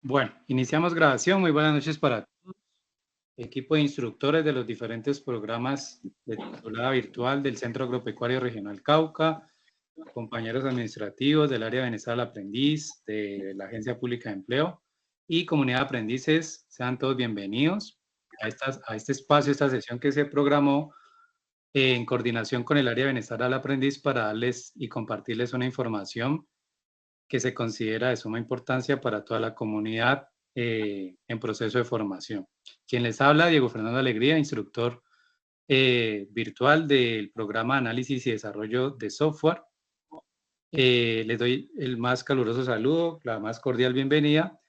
Bueno, iniciamos grabación. Muy buenas noches para todos. Equipo de instructores de los diferentes programas de titulada virtual del Centro Agropecuario Regional Cauca, compañeros administrativos del área de bienestar al aprendiz, de la Agencia Pública de Empleo y comunidad de aprendices, sean todos bienvenidos a este espacio, esta sesión que se programó en coordinación con el área de bienestar al aprendiz para darles y compartirles una información que se considera de suma importancia para toda la comunidad en proceso de formación. Quien les habla, Diego Fernando Alegría, instructor virtual del programa de análisis y desarrollo de software. Les doy el más caluroso saludo, la más cordial bienvenida.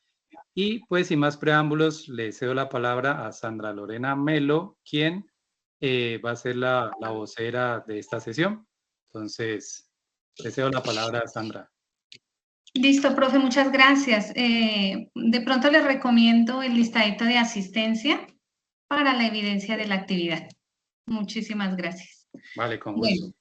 Y pues sin más preámbulos, le cedo la palabra a Sandra Lorena Melo, quien va a ser la vocera de esta sesión. Entonces, le cedo la palabra a Sandra. Listo, profe, muchas gracias. De pronto les recomiendo el listadito de asistencia para la evidencia de la actividad. Muchísimas gracias. Vale, con gusto. Bueno,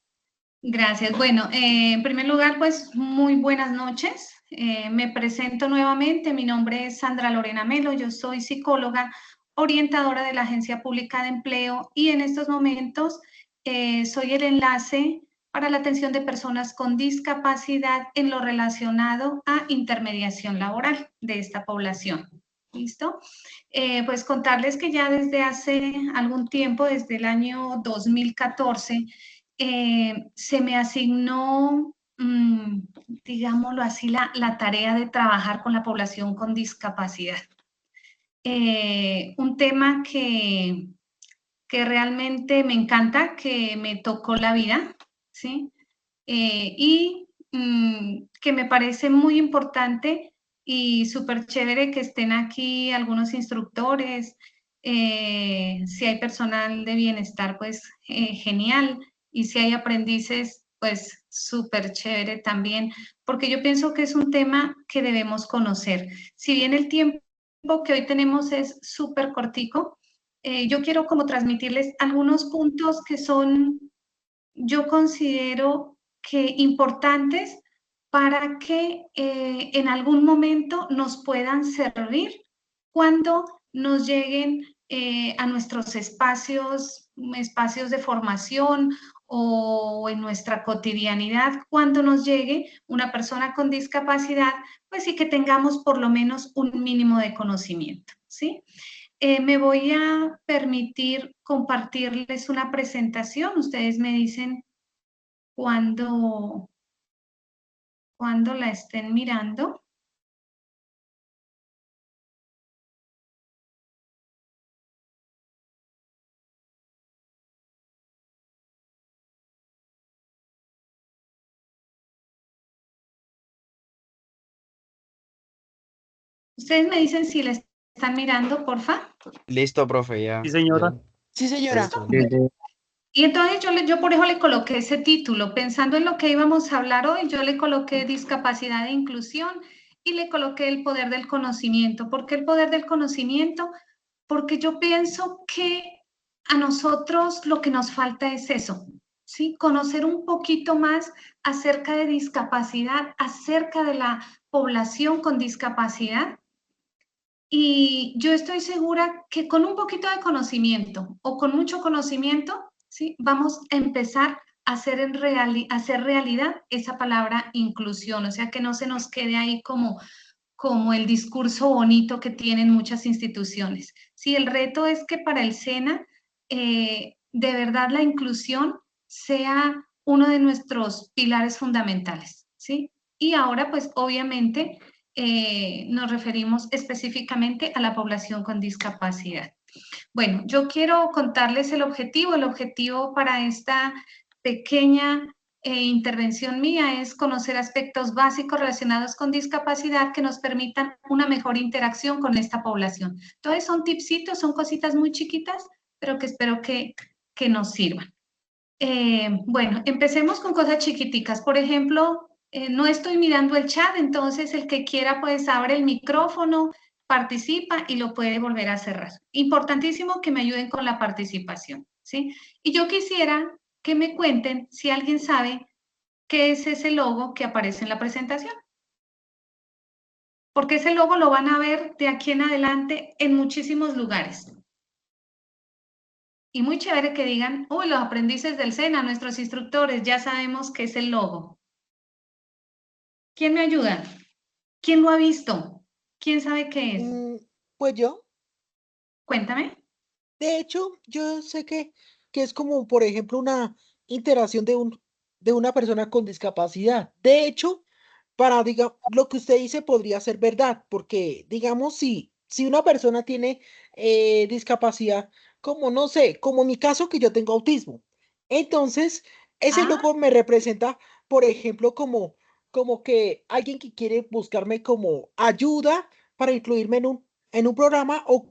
gracias. Bueno, en primer lugar, pues muy buenas noches. Me presento nuevamente. Mi nombre es Sandra Lorena Melo. Yo soy psicóloga, orientadora de la Agencia Pública de Empleo y en estos momentos soy el enlace para la atención de personas con discapacidad en lo relacionado a intermediación laboral de esta población. ¿Listo? Pues contarles que ya desde hace algún tiempo, desde el año 2014, se me asignó, digámoslo así, la tarea de trabajar con la población con discapacidad. Un tema que realmente me encanta, que me tocó la vida, ¿sí? Y que me parece muy importante y súper chévere que estén aquí algunos instructores, si hay personal de bienestar, pues genial, y si hay aprendices, pues súper chévere también, porque yo pienso que es un tema que debemos conocer. Si bien el tiempo que hoy tenemos es súper cortico, yo quiero como transmitirles algunos puntos que son, yo considero que importantes para que en algún momento nos puedan servir cuando nos lleguen a nuestros espacios de formación o en nuestra cotidianidad, cuando nos llegue una persona con discapacidad, pues sí que tengamos por lo menos un mínimo de conocimiento, ¿sí? Me voy a permitir compartirles una presentación. Ustedes me dicen cuando la estén mirando. Ustedes me dicen si la están mirando, porfa. Listo, profe, ya. Sí, señora. Sí, señora. Y entonces yo por eso le coloqué ese título, pensando en lo que íbamos a hablar hoy, yo le coloqué discapacidad e inclusión y le coloqué el poder del conocimiento. ¿Por qué el poder del conocimiento? Porque yo pienso que a nosotros lo que nos falta es eso, ¿sí? Conocer un poquito más acerca de discapacidad, acerca de la población con discapacidad. Y yo estoy segura que con un poquito de conocimiento o con mucho conocimiento, ¿sí? Vamos a empezar a hacer realidad esa palabra inclusión, o sea, que no se nos quede ahí como el discurso bonito que tienen muchas instituciones. Sí, el reto es que para el SENA, de verdad la inclusión sea uno de nuestros pilares fundamentales, ¿sí? Y ahora, pues, obviamente, nos referimos específicamente a la población con discapacidad. Bueno, yo quiero contarles el objetivo para esta pequeña intervención mía es conocer aspectos básicos relacionados con discapacidad que nos permitan una mejor interacción con esta población. Entonces son tipsitos, son cositas muy chiquitas, pero que espero que nos sirvan. Bueno, empecemos con cosas chiquiticas. Por ejemplo, no estoy mirando el chat, entonces el que quiera pues abre el micrófono, participa y lo puede volver a cerrar. Importantísimo que me ayuden con la participación, ¿sí? Y yo quisiera que me cuenten si alguien sabe qué es ese logo que aparece en la presentación. porque ese logo lo van a ver de aquí en adelante en muchísimos lugares. Y muy chévere que digan, uy, los aprendices del SENA, nuestros instructores, ya sabemos qué es el logo. ¿Quién me ayuda? ¿Quién lo ha visto? ¿Quién sabe qué es? Pues yo, Cuéntame. de hecho, yo sé que es como, por ejemplo, una interacción de una persona con discapacidad. De hecho, lo que usted dice podría ser verdad, porque, digamos, si una persona tiene discapacidad, como no sé, como en mi caso que yo tengo autismo, entonces ese Ah, logo me representa, por ejemplo, como que alguien que quiere buscarme como ayuda para incluirme en un programa o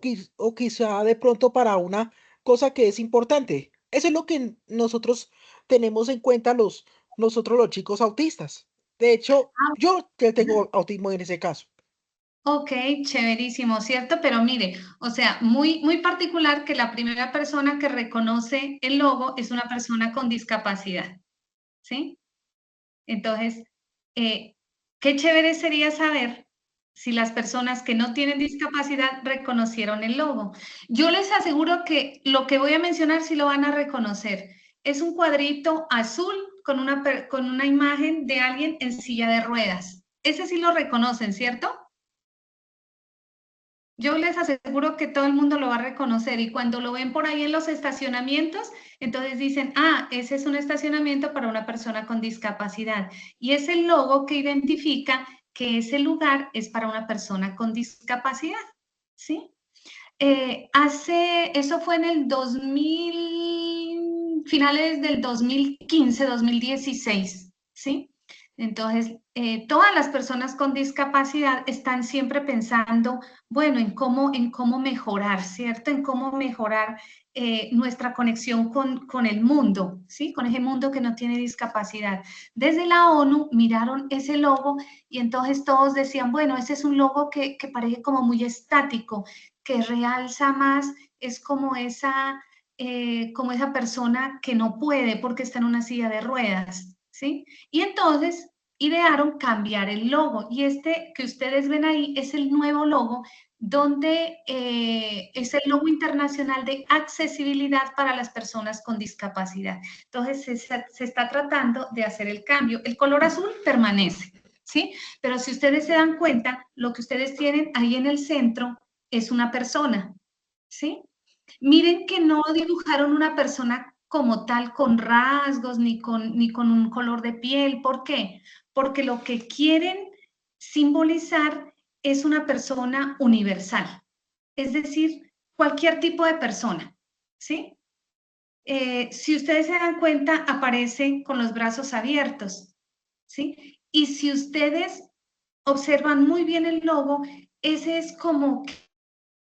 quizá de pronto para una cosa que es importante. Eso es lo que nosotros tenemos en cuenta nosotros los chicos autistas. De hecho, ah, yo que tengo autismo en ese caso. ok, chéverísimo, ¿cierto? Pero mire, o sea, muy, muy particular que la primera persona que reconoce el logo es una persona con discapacidad, ¿sí? Entonces, eh, qué chévere sería saber si las personas que no tienen discapacidad reconocieron el logo. Yo les aseguro que lo que voy a mencionar sí lo van a reconocer. Es un cuadrito azul con una imagen de alguien en silla de ruedas. Ese sí lo reconocen, ¿cierto? Yo les aseguro que todo el mundo lo va a reconocer y cuando lo ven por ahí en los estacionamientos, entonces dicen, ah, ese es un estacionamiento para una persona con discapacidad. Y es el logo que identifica que ese lugar es para una persona con discapacidad, ¿sí? Eso fue en el 2000, finales del 2015, 2016, ¿sí? Entonces, todas las personas con discapacidad están siempre pensando, bueno, en cómo mejorar, ¿cierto? En cómo mejorar nuestra conexión con el mundo, ¿sí? Con ese mundo que no tiene discapacidad. Desde la ONU miraron ese logo y entonces todos decían, bueno, ese es un logo que parece como muy estático, que realza más, es como esa persona que no puede porque está en una silla de ruedas, ¿sí? Y entonces idearon cambiar el logo y este que ustedes ven ahí es el nuevo logo donde es el logo internacional de accesibilidad para las personas con discapacidad. Entonces se está tratando de hacer el cambio. El color azul permanece, ¿sí? Pero si ustedes se dan cuenta, lo que ustedes tienen ahí en el centro es una persona, ¿sí? Miren que no dibujaron una persona como tal con rasgos ni con un color de piel. ¿Por qué? Porque lo que quieren simbolizar es una persona universal, es decir, cualquier tipo de persona, ¿sí? Si ustedes se dan cuenta, aparece con los brazos abiertos, ¿sí? Y si ustedes observan muy bien el logo, ese es como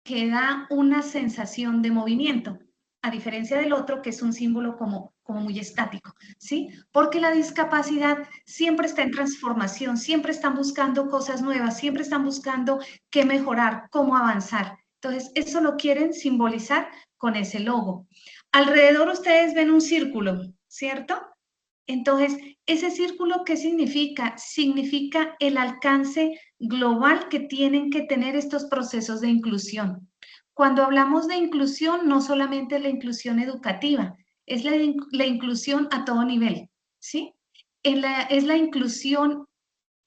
que da una sensación de movimiento, a diferencia del otro que es un símbolo como muy estático, ¿sí? Porque la discapacidad siempre está en transformación, siempre están buscando cosas nuevas, siempre están buscando qué mejorar, cómo avanzar. Entonces, eso lo quieren simbolizar con ese logo. Alrededor ustedes ven un círculo, ¿cierto? Entonces, ¿ese círculo qué significa? Significa el alcance global que tienen que tener estos procesos de inclusión. Cuando hablamos de inclusión, no solamente es la inclusión educativa, es la inclusión a todo nivel, ¿sí? Es la inclusión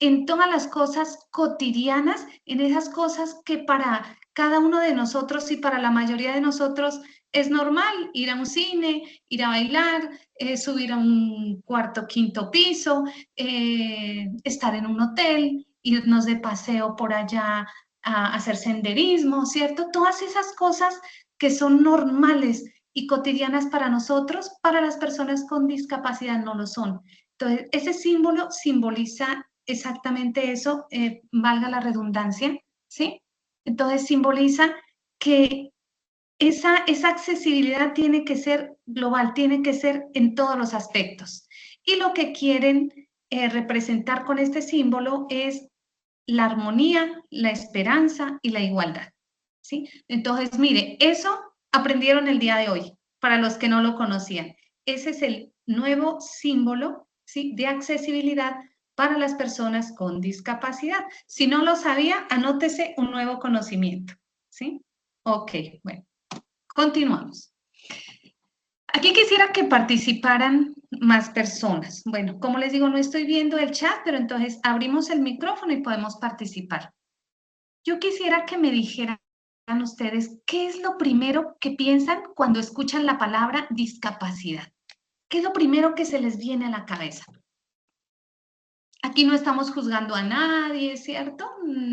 en todas las cosas cotidianas, en esas cosas que para cada uno de nosotros y para la mayoría de nosotros es normal, ir a un cine, ir a bailar, subir a un cuarto, quinto piso, estar en un hotel, irnos de paseo por allá a hacer senderismo, ¿cierto? Todas esas cosas que son normales y cotidianas para nosotros, para las personas con discapacidad no lo son. Entonces, ese símbolo simboliza exactamente eso, valga la redundancia, ¿sí? Entonces simboliza que esa accesibilidad tiene que ser global, tiene que ser en todos los aspectos. Y lo que quieren representar con este símbolo es la armonía, la esperanza y la igualdad, ¿sí? Entonces, mire, eso aprendieron el día de hoy, para los que no lo conocían. Ese es el nuevo símbolo, ¿sí?, de accesibilidad para las personas con discapacidad. Si no lo sabía, anótese un nuevo conocimiento, ¿sí? Ok, bueno, continuamos. Aquí quisiera que participaran más personas. Bueno, como les digo, no estoy viendo el chat, pero entonces abrimos el micrófono y podemos participar. Yo quisiera que me dijeran ustedes qué es lo primero que piensan cuando escuchan la palabra discapacidad. ¿Qué es lo primero que se les viene a la cabeza? Aquí no estamos juzgando a nadie, ¿cierto?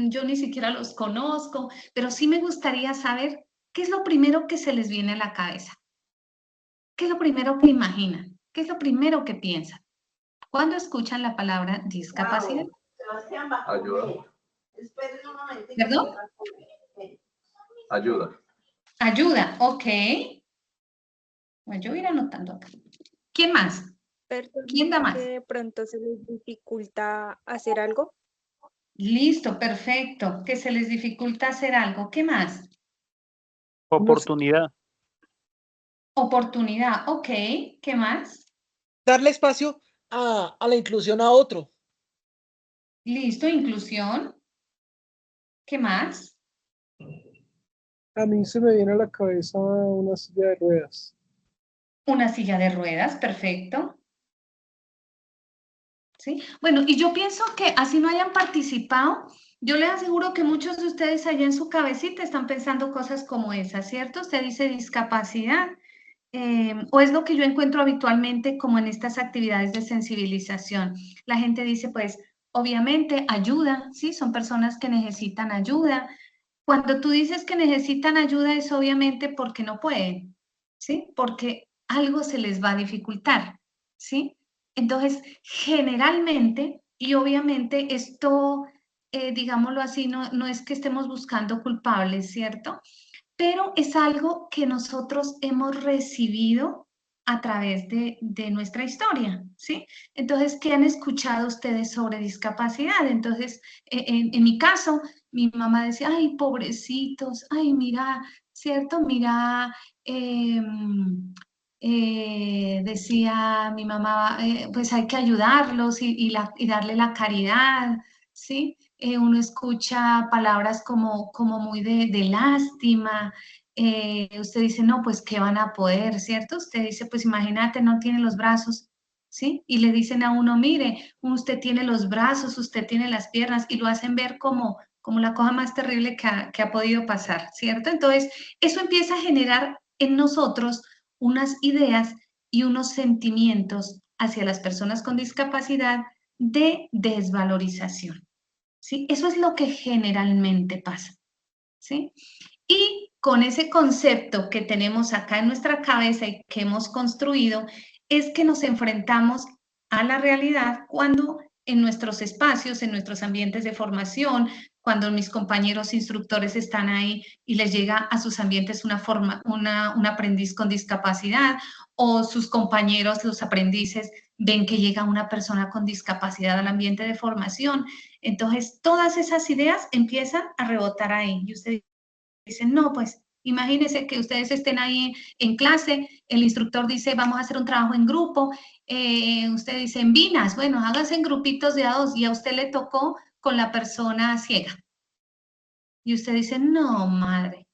Yo ni siquiera los conozco, pero sí me gustaría saber qué es lo primero que se les viene a la cabeza. ¿Qué es lo primero que imaginan? ¿Qué es lo primero que piensan cuando escuchan la palabra discapacidad? Ayuda. ¿Perdón? Ayuda. Ayuda, ok. Bueno, yo voy a ir anotando acá. ¿Quién más? ¿Quién da más? Que de pronto se les dificulta hacer algo. Listo, perfecto. Que se les dificulta hacer algo. ¿Qué más? Oportunidad. Oportunidad, ok. ¿Qué más? Darle espacio a la inclusión a otro. Listo, inclusión. ¿Qué más? A mí se me viene a la cabeza una silla de ruedas. Una silla de ruedas, perfecto. ¿Sí? Bueno, y yo pienso que así no hayan participado, yo les aseguro que muchos de ustedes allá en su cabecita están pensando cosas como esas, ¿cierto? Usted dice discapacidad, o es lo que yo encuentro habitualmente como en estas actividades de sensibilización. La gente dice, pues, obviamente, ayuda, ¿sí? Son personas que necesitan ayuda. Cuando tú dices que necesitan ayuda es obviamente porque no pueden, ¿sí? Porque algo se les va a dificultar, ¿sí? Entonces, generalmente, y obviamente esto, digámoslo así, no es que estemos buscando culpables, ¿cierto? Pero es algo que nosotros hemos recibido a través de nuestra historia, ¿sí? Entonces, ¿qué han escuchado ustedes sobre discapacidad? Entonces, en mi caso, mi mamá decía, ay, pobrecitos, ay, mira, ¿cierto? Mira, decía mi mamá, pues hay que ayudarlos y darle la caridad, ¿sí? Uno escucha palabras como muy de lástima, usted dice, no, pues, ¿qué van a poder, cierto? Usted dice, pues, imagínate, no tiene los brazos, ¿sí? Y le dicen a uno, mire, usted tiene los brazos, usted tiene las piernas, y lo hacen ver como la cosa más terrible que ha podido pasar, ¿cierto? Entonces, eso empieza a generar en nosotros unas ideas y unos sentimientos hacia las personas con discapacidad de desvalorización, ¿sí? Eso es lo que generalmente pasa, ¿sí? Y con ese concepto que tenemos acá en nuestra cabeza y que hemos construido, es que nos enfrentamos a la realidad cuando en nuestros espacios, en nuestros ambientes de formación, cuando mis compañeros instructores están ahí y les llega a sus ambientes un aprendiz con discapacidad, o sus compañeros, los aprendices, ven que llega una persona con discapacidad al ambiente de formación. Entonces, todas esas ideas empiezan a rebotar ahí. Y usted dicen, no, pues imagínense que ustedes estén ahí en clase, el instructor dice, vamos a hacer un trabajo en grupo, usted dice, en Vinas, bueno, háganse en grupitos de a dos, y a usted le tocó con la persona ciega. Y usted dice, no, madre,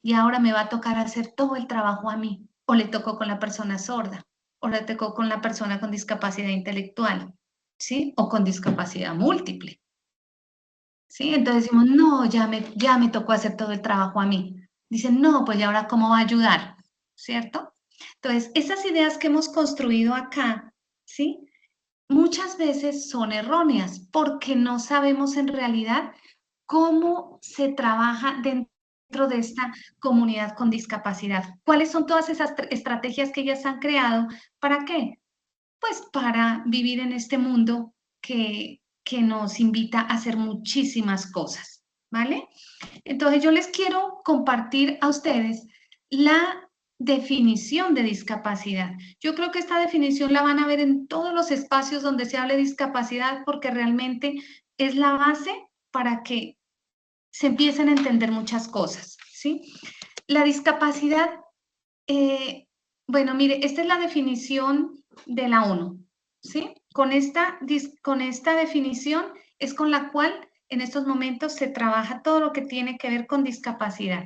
y ahora me va a tocar hacer todo el trabajo a mí, o le tocó con la persona sorda, o le tocó con la persona con discapacidad intelectual, ¿sí? O con discapacidad múltiple. ¿Sí? Entonces decimos, no, ya me tocó hacer todo el trabajo a mí. Dicen, no, pues ¿y ahora cómo va a ayudar? ¿Cierto? Entonces, esas ideas que hemos construido acá, ¿sí? Muchas veces son erróneas porque no sabemos en realidad cómo se trabaja dentro de esta comunidad con discapacidad. ¿Cuáles son todas esas estrategias que ellas han creado? ¿Para qué? Pues para vivir en este mundo que nos invita a hacer muchísimas cosas, ¿vale? Entonces yo les quiero compartir a ustedes la definición de discapacidad. Yo creo que esta definición la van a ver en todos los espacios donde se hable de discapacidad porque realmente es la base para que se empiecen a entender muchas cosas, ¿sí? La discapacidad, bueno, mire, esta es la definición de la ONU. ¿sí? Con esta definición es con la cual en estos momentos se trabaja todo lo que tiene que ver con discapacidad.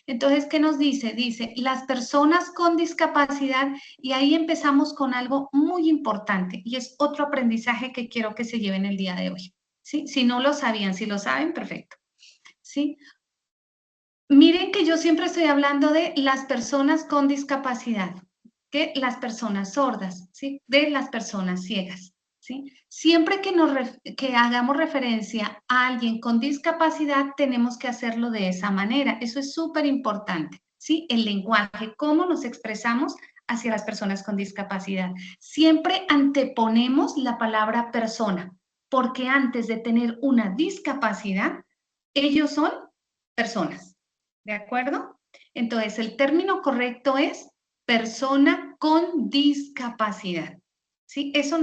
Entonces, ¿qué nos dice? Dice, las personas con discapacidad, y ahí empezamos con algo muy importante, y es otro aprendizaje que quiero que se lleven el día de hoy, ¿sí? Si no lo sabían, si lo saben, perfecto, ¿sí? Miren que yo siempre estoy hablando de las personas con discapacidad, que las personas sordas, ¿sí? De las personas ciegas, ¿sí? Siempre que hagamos referencia a alguien con discapacidad, tenemos que hacerlo de esa manera. Eso es súper importante, ¿sí? El lenguaje, cómo nos expresamos hacia las personas con discapacidad. Siempre anteponemos la palabra persona, porque antes de tener una discapacidad, ellos son personas. ¿De acuerdo? Entonces, el término correcto es persona con discapacidad. ¿Sí? Eso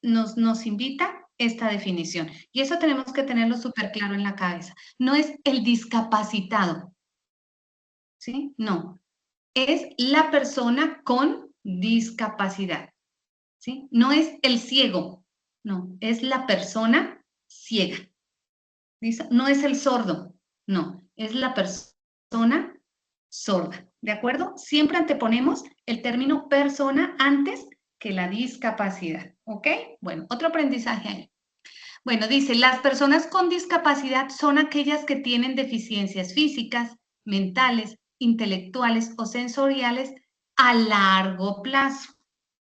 nos invita esta definición. Y eso tenemos que tenerlo súper claro en la cabeza. No es el discapacitado. ¿Sí? No. Es la persona con discapacidad. ¿Sí? No es el ciego. No. Es la persona ciega. ¿Listo? No es el sordo. No. Es la persona sorda, ¿de acuerdo? Siempre anteponemos el término persona antes que la discapacidad, ¿ok? Bueno, otro aprendizaje ahí. Bueno, dice, las personas con discapacidad son aquellas que tienen deficiencias físicas, mentales, intelectuales o sensoriales a largo plazo,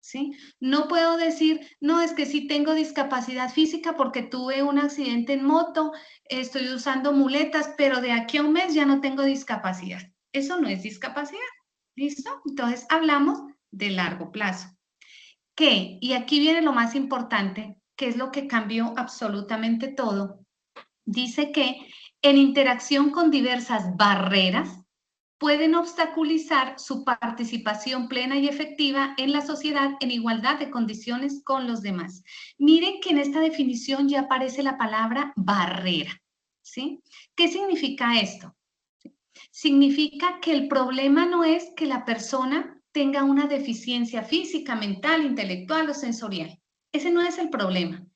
¿sí? No puedo decir, no, es que sí tengo discapacidad física porque tuve un accidente en moto, estoy usando muletas, pero de aquí a un mes ya no tengo discapacidad. Eso no es discapacidad, ¿listo? Entonces hablamos de largo plazo. ¿Qué? Y aquí viene lo más importante, que es lo que cambió absolutamente todo. Dice que en interacción con diversas barreras pueden obstaculizar su participación plena y efectiva en la sociedad en igualdad de condiciones con los demás. Miren que en esta definición ya aparece la palabra barrera, ¿sí? ¿Qué significa esto? Significa que el problema no es que la persona tenga una deficiencia física, mental, intelectual o sensorial. Ese no es el problema.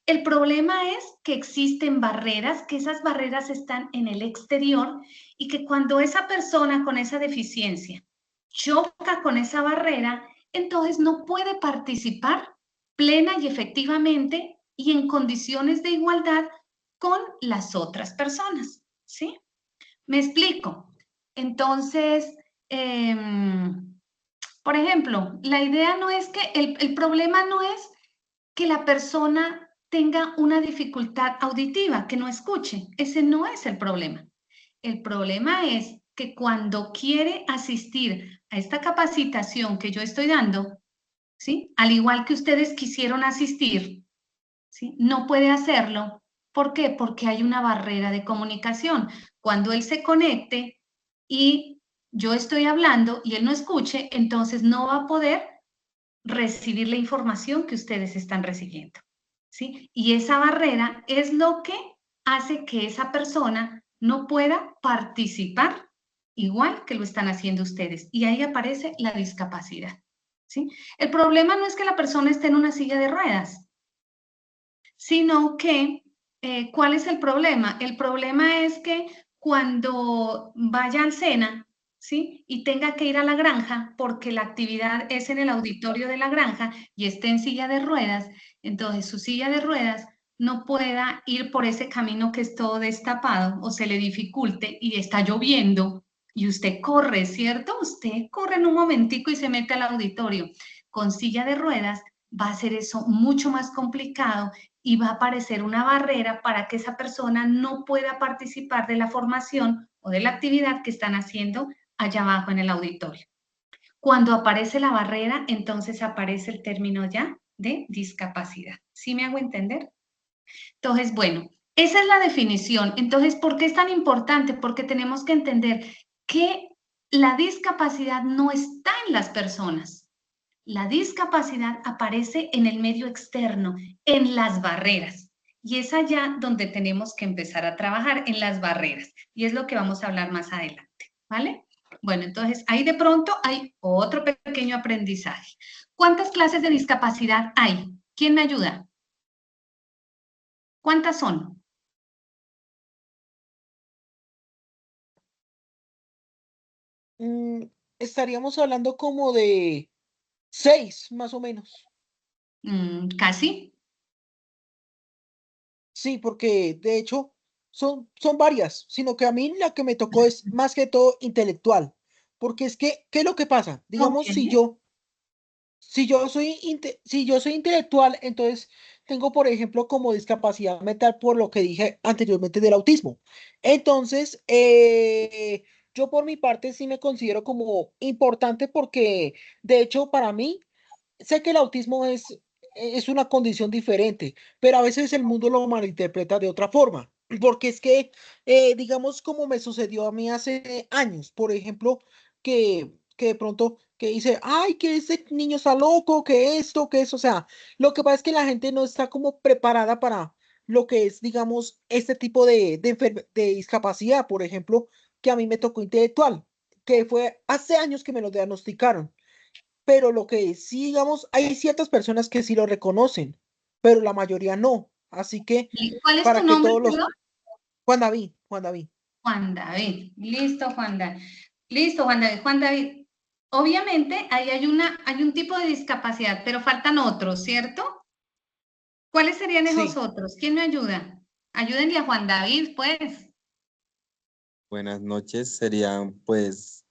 El problema es que existen barreras, que esas barreras están en el exterior y que cuando esa persona con esa deficiencia choca con esa barrera, entonces no puede participar plena y efectivamente y en condiciones de igualdad con las otras personas, ¿sí? Me explico. Entonces, por ejemplo, la idea no es que, el problema no es que la persona tenga una dificultad auditiva, que no escuche. Ese no es el problema. El problema es que cuando quiere asistir a esta capacitación que yo estoy dando, ¿sí? Al igual que ustedes quisieron asistir, ¿sí? No puede hacerlo. ¿Por qué? Porque hay una barrera de comunicación. Cuando él se conecte y yo estoy hablando y él no escuche, entonces no va a poder recibir la información que ustedes están recibiendo, ¿sí? Y esa barrera es lo que hace que esa persona no pueda participar igual que lo están haciendo ustedes. Y ahí aparece la discapacidad, ¿sí? El problema no es que la persona esté en una silla de ruedas, sino que, ¿cuál es el problema? El problema es que cuando vaya al SENA, ¿sí? Y tenga que ir a la granja porque la actividad es en el auditorio de la granja y esté en silla de ruedas, entonces su silla de ruedas no pueda ir por ese camino que es todo destapado o se le dificulte y está lloviendo y usted corre, ¿cierto? Usted corre en un momentico y se mete al auditorio. Con silla de ruedas va a ser eso mucho más complicado y va a aparecer una barrera para que esa persona no pueda participar de la formación o de la actividad que están haciendo allá abajo en el auditorio. Cuando aparece la barrera, entonces aparece el término ya de discapacidad. ¿Sí me hago entender? Entonces, bueno, esa es la definición. Entonces, ¿por qué es tan importante? Porque tenemos que entender que la discapacidad no está en las personas. La discapacidad aparece en el medio externo, en las barreras. Y es allá donde tenemos que empezar a trabajar, en las barreras. Y es lo que vamos a hablar más adelante, ¿vale? Bueno, entonces ahí de pronto hay otro pequeño aprendizaje. ¿Cuántas clases de discapacidad hay? ¿Quién me ayuda? ¿Cuántas son? Estaríamos hablando como de 6, más o menos. Casi. Sí, porque de hecho son varias, sino que a mí la que me tocó es más que todo intelectual. Porque es que, ¿qué es lo que pasa? Ok. Digamos, si yo soy intelectual, entonces tengo, por ejemplo, como discapacidad mental por lo que dije anteriormente del autismo. Entonces, yo por mi parte sí me considero como importante porque, de hecho, para mí, sé que el autismo es una condición diferente, pero a veces el mundo lo malinterpreta de otra forma. Porque es que, digamos, como me sucedió a mí hace años, por ejemplo, que de pronto que dice, ay, que ese niño está loco, que esto, que eso. O sea, lo que pasa es que la gente no está como preparada para lo que es, digamos, este tipo de discapacidad, por ejemplo, que a mí me tocó intelectual, que fue hace años que me lo diagnosticaron. Pero lo que sí, digamos, hay ciertas personas que sí lo reconocen, pero la mayoría no. Así que ¿Y cuál es tu para que nombre, todos los... perdón? Juan David. Juan David. Listo, Juan David. Listo, Juan David. Juan David. Obviamente, ahí hay un tipo de discapacidad, pero faltan otros, ¿cierto? ¿Cuáles serían esos Sí, otros? ¿Quién me ayuda? Ayúdenle a Juan David, pues. Buenas noches, serían pues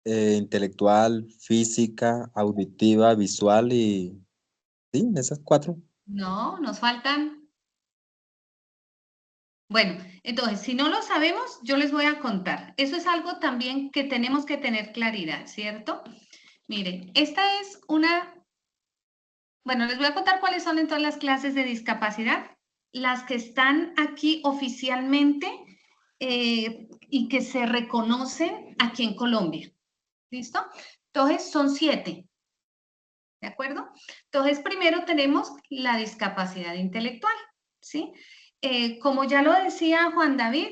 intelectual, física, auditiva, visual y sí, esas cuatro. No, nos faltan. Bueno, entonces, si no lo sabemos, yo les voy a contar. Eso es algo también que tenemos que tener claridad, ¿cierto? Miren, esta es una. Bueno, les voy a contar cuáles son entonces las clases de discapacidad, las que están aquí oficialmente y que se reconocen aquí en Colombia. ¿Listo? Entonces, son 7. ¿De acuerdo? Entonces, primero tenemos la discapacidad intelectual, ¿sí? Como ya lo decía Juan David,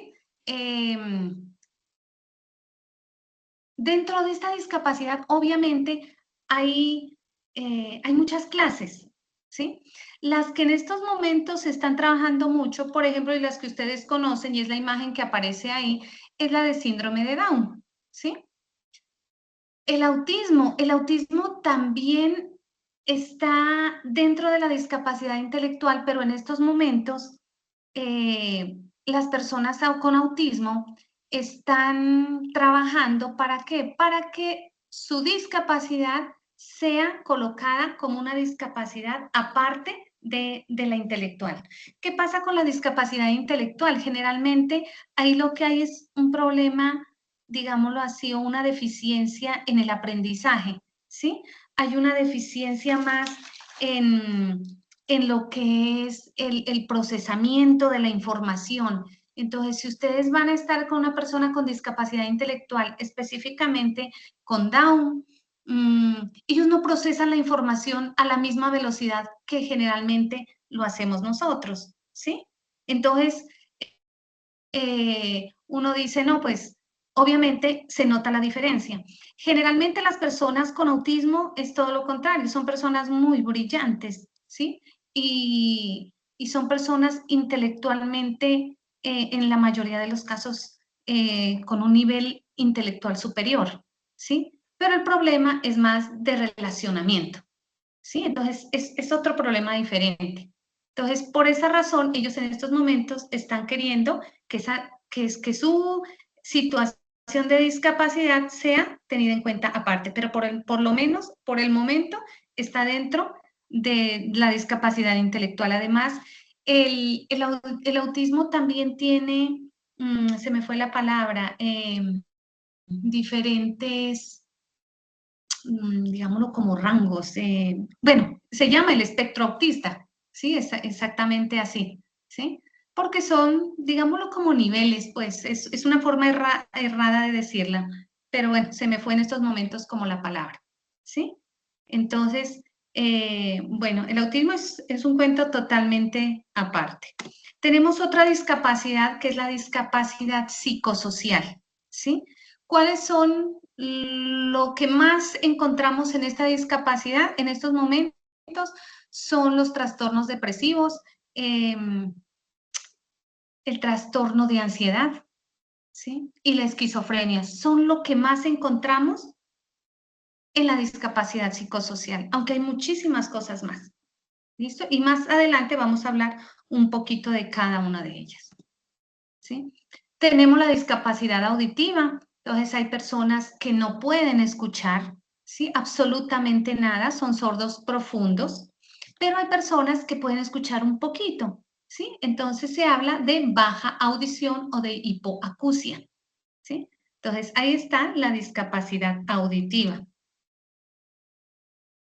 dentro de esta discapacidad, obviamente, hay muchas clases, ¿sí? Las que en estos momentos se están trabajando mucho, por ejemplo, y las que ustedes conocen, y es la imagen que aparece ahí, es la de síndrome de Down, ¿sí? El autismo también está dentro de la discapacidad intelectual, pero en estos momentos las personas con autismo están trabajando ¿para qué? Para que su discapacidad sea colocada como una discapacidad aparte de la intelectual. ¿Qué pasa con la discapacidad intelectual? Generalmente ahí lo que hay es un problema, digámoslo así, o una deficiencia en el aprendizaje, ¿sí? Hay una deficiencia más en lo que es el procesamiento de la información. Entonces, si ustedes van a estar con una persona con discapacidad intelectual, específicamente con Down, ellos no procesan la información a la misma velocidad que generalmente lo hacemos nosotros, ¿sí? Entonces, uno dice, no, pues obviamente se nota la diferencia. Generalmente las personas con autismo es todo lo contrario, son personas muy brillantes, ¿sí? Y son personas intelectualmente, en la mayoría de los casos, con un nivel intelectual superior, ¿sí? Pero el problema es más de relacionamiento, ¿sí? Entonces es otro problema diferente. Entonces, por esa razón, ellos en estos momentos están queriendo que su situación de discapacidad sea tenida en cuenta aparte, pero por lo menos, por el momento, está dentro de la discapacidad intelectual. Además, el autismo también tiene, se me fue la palabra, diferentes, digámoslo como rangos. Bueno, se llama el espectro autista, ¿sí? Es exactamente así, ¿sí? Porque son, digámoslo como niveles, pues es una forma errada de decirla, pero bueno, se me fue en estos momentos como la palabra, ¿sí? Entonces, bueno, el autismo es un cuento totalmente aparte. Tenemos otra discapacidad que es la discapacidad psicosocial, ¿sí? ¿Cuáles son lo que más encontramos en esta discapacidad en estos momentos? son los trastornos depresivos, el trastorno de ansiedad, ¿sí? Y la esquizofrenia. Son lo que más encontramos en la discapacidad psicosocial, aunque hay muchísimas cosas más. ¿Listo? Y más adelante vamos a hablar un poquito de cada una de ellas. ¿Sí? Tenemos la discapacidad auditiva. Entonces hay personas que no pueden escuchar, ¿sí? Absolutamente nada, son sordos profundos, pero hay personas que pueden escuchar un poquito, ¿sí? Entonces se habla de baja audición o de hipoacusia, ¿sí? Entonces ahí está la discapacidad auditiva.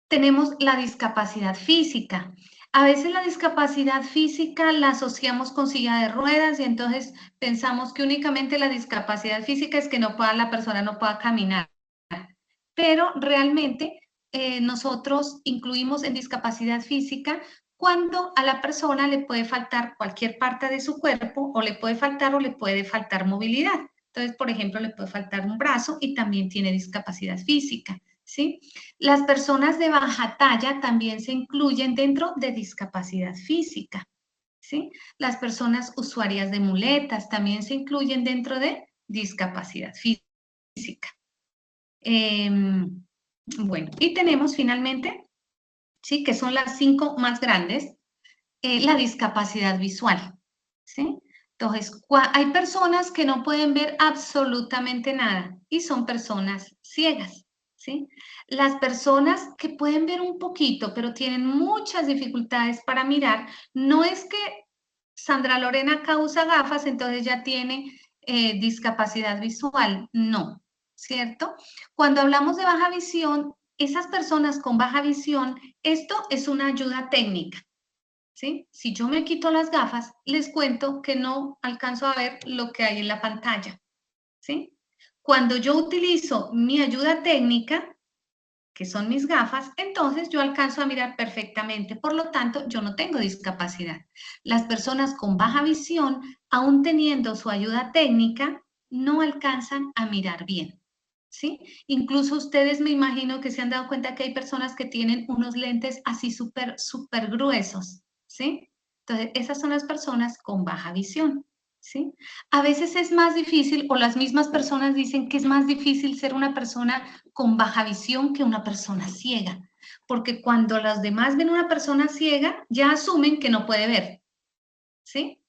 Tenemos la discapacidad física. A veces la discapacidad física la asociamos con silla de ruedas y entonces pensamos que únicamente la discapacidad física es que la persona no pueda caminar. Pero realmente nosotros incluimos en discapacidad física cuando a la persona le puede faltar cualquier parte de su cuerpo o le puede faltar movilidad. Entonces, por ejemplo, le puede faltar un brazo y también tiene discapacidad física, ¿sí? Las personas de baja talla también se incluyen dentro de discapacidad física, ¿sí? Las personas usuarias de muletas también se incluyen dentro de discapacidad física. Bueno, y tenemos finalmente, ¿sí? Que son las 5 más grandes, la discapacidad visual, ¿sí? Entonces, hay personas que no pueden ver absolutamente nada y son personas ciegas, ¿sí? Las personas que pueden ver un poquito, pero tienen muchas dificultades para mirar, no es que Sandra Lorena acá usa gafas, entonces ya tiene discapacidad visual, no, ¿cierto? Cuando hablamos de baja visión, esas personas con baja visión, esto es una ayuda técnica, ¿sí? Si yo me quito las gafas, les cuento que no alcanzo a ver lo que hay en la pantalla, ¿sí? Cuando yo utilizo mi ayuda técnica, que son mis gafas, entonces yo alcanzo a mirar perfectamente. Por lo tanto, yo no tengo discapacidad. Las personas con baja visión, aún teniendo su ayuda técnica, no alcanzan a mirar bien, ¿sí? Incluso ustedes me imagino que se han dado cuenta que hay personas que tienen unos lentes así súper gruesos, ¿sí? Entonces, esas son las personas con baja visión, ¿sí? A veces es más difícil, o las mismas personas dicen que es más difícil ser una persona con baja visión que una persona ciega, porque cuando los demás ven una persona ciega, ya asumen que no puede ver, ¿sí?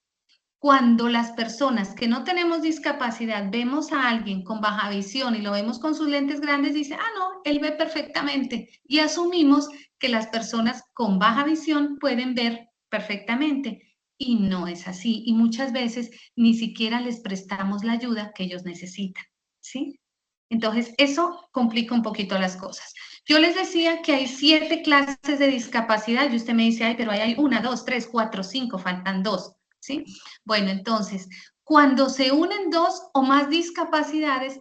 Cuando las personas que no tenemos discapacidad vemos a alguien con baja visión y lo vemos con sus lentes grandes, dice, ah, no, él ve perfectamente. Y asumimos que las personas con baja visión pueden ver perfectamente. Y no es así. Y muchas veces ni siquiera les prestamos la ayuda que ellos necesitan, ¿sí? Entonces, eso complica un poquito las cosas. Yo les decía que hay 7 clases de discapacidad y usted me dice, ay, pero ahí hay 1, 2, 3, 4, 5, faltan 2, ¿sí? Bueno, entonces, cuando se unen 2 o más discapacidades,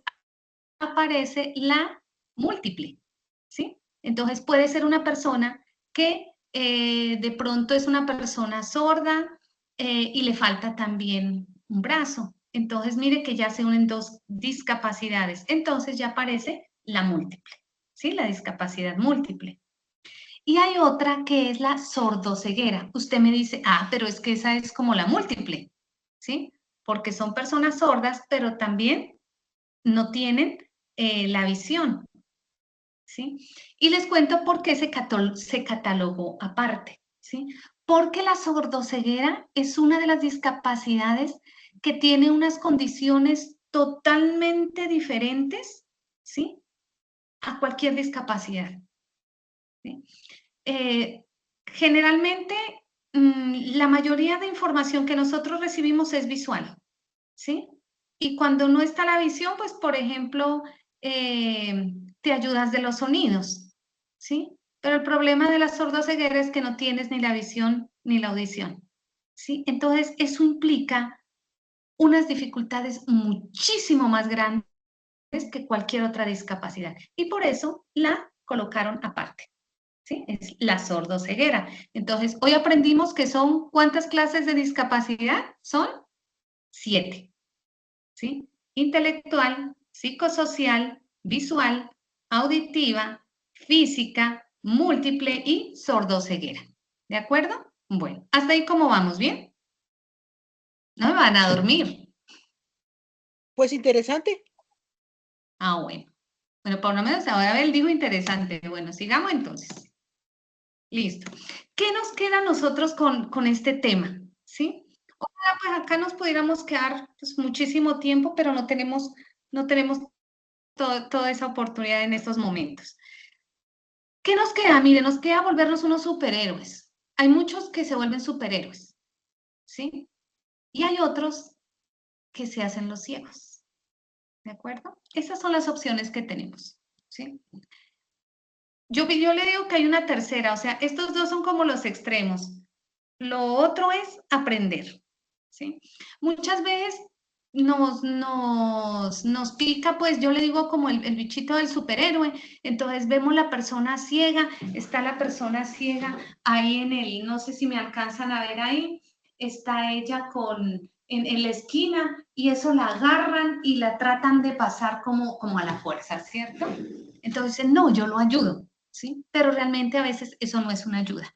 aparece la múltiple, ¿sí? Entonces, puede ser una persona que de pronto es una persona sorda y le falta también un brazo. Entonces, mire que ya se unen 2 discapacidades. Entonces, ya aparece la múltiple, ¿sí? La discapacidad múltiple. Y hay otra que es la sordoceguera. Usted me dice, ah, pero es que esa es como la múltiple, ¿sí? Porque son personas sordas, pero también no tienen la visión, ¿sí? Y les cuento por qué se catalogó aparte, ¿sí? Porque la sordoceguera es una de las discapacidades que tiene unas condiciones totalmente diferentes, ¿sí? A cualquier discapacidad, ¿sí? Generalmente, la mayoría de información que nosotros recibimos es visual, ¿sí? Y cuando no está la visión, pues, por ejemplo, te ayudas de los sonidos, ¿sí? Pero el problema de la sordoceguera es que no tienes ni la visión ni la audición, ¿sí? Entonces, eso implica unas dificultades muchísimo más grandes que cualquier otra discapacidad. Y por eso la colocaron aparte, ¿sí? Es la sordoceguera. Entonces, hoy aprendimos que son, ¿cuántas clases de discapacidad? Son 7. ¿Sí? Intelectual, psicosocial, visual, auditiva, física, múltiple y sordoceguera. ¿De acuerdo? Bueno, hasta ahí cómo vamos, ¿bien? No me van a dormir. Pues interesante. Ah, bueno. Bueno, por lo menos ahora él dijo interesante. Bueno, sigamos entonces. Listo. ¿Qué nos queda a nosotros con este tema? ¿Sí? Ojalá pues acá nos pudiéramos quedar pues, muchísimo tiempo, pero no tenemos toda esa oportunidad en estos momentos. ¿Qué nos queda? Mire, nos queda volvernos unos superhéroes. Hay muchos que se vuelven superhéroes, ¿sí? Y hay otros que se hacen los ciegos, ¿de acuerdo? Esas son las opciones que tenemos, ¿sí? Yo le digo que hay una tercera, o sea, estos dos son como los extremos. Lo otro es aprender, ¿sí? Muchas veces nos pica, pues yo le digo como el bichito del superhéroe, entonces vemos la persona ciega, está la persona ciega ahí no sé si me alcanzan a ver ahí, está ella en la esquina y eso la agarran y la tratan de pasar como a la fuerza, ¿cierto? Entonces, no, yo lo ayudo, ¿sí? Pero realmente a veces eso no es una ayuda.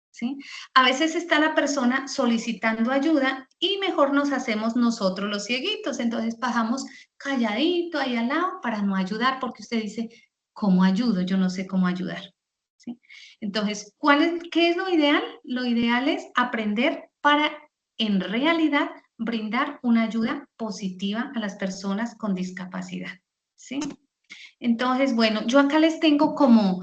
¿Sí? A veces está la persona solicitando ayuda y mejor nos hacemos nosotros los cieguitos. Entonces bajamos calladito ahí al lado para no ayudar, porque usted dice, ¿cómo ayudo? Yo no sé cómo ayudar. ¿Sí? Entonces, ¿qué es lo ideal? Lo ideal es aprender para, en realidad, brindar una ayuda positiva a las personas con discapacidad. ¿Sí? Entonces, bueno, yo acá les tengo como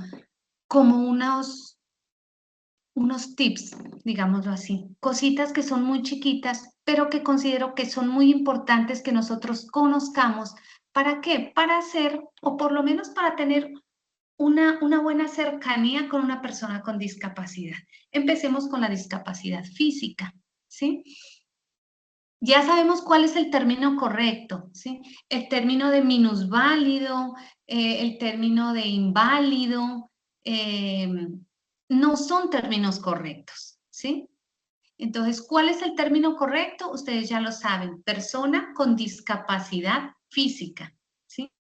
unos tips, digámoslo así, cositas que son muy chiquitas, pero que considero que son muy importantes que nosotros conozcamos. ¿Para qué? Para hacer, o por lo menos para tener una buena cercanía con una persona con discapacidad. Empecemos con la discapacidad física, ¿sí? Ya sabemos cuál es el término correcto, ¿sí? El término de minusválido, el término de inválido, no son términos correctos, ¿sí? Entonces, ¿cuál es el término correcto? Ustedes ya lo saben, persona con discapacidad física, ¿sí?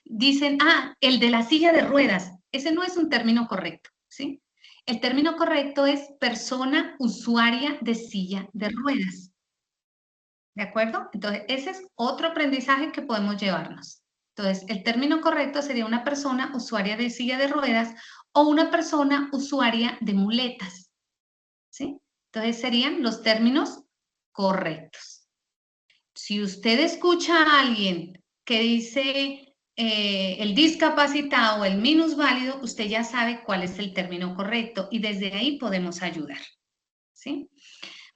Dicen, el de la silla de ruedas, ese no es un término correcto, ¿sí? El término correcto es persona usuaria de silla de ruedas. ¿De acuerdo? Entonces, ese es otro aprendizaje que podemos llevarnos. Entonces, el término correcto sería una persona usuaria de silla de ruedas o una persona usuaria de muletas. ¿Sí? Entonces, serían los términos correctos. Si usted escucha a alguien que dice el discapacitado o el minusválido, usted ya sabe cuál es el término correcto y desde ahí podemos ayudar. ¿Sí?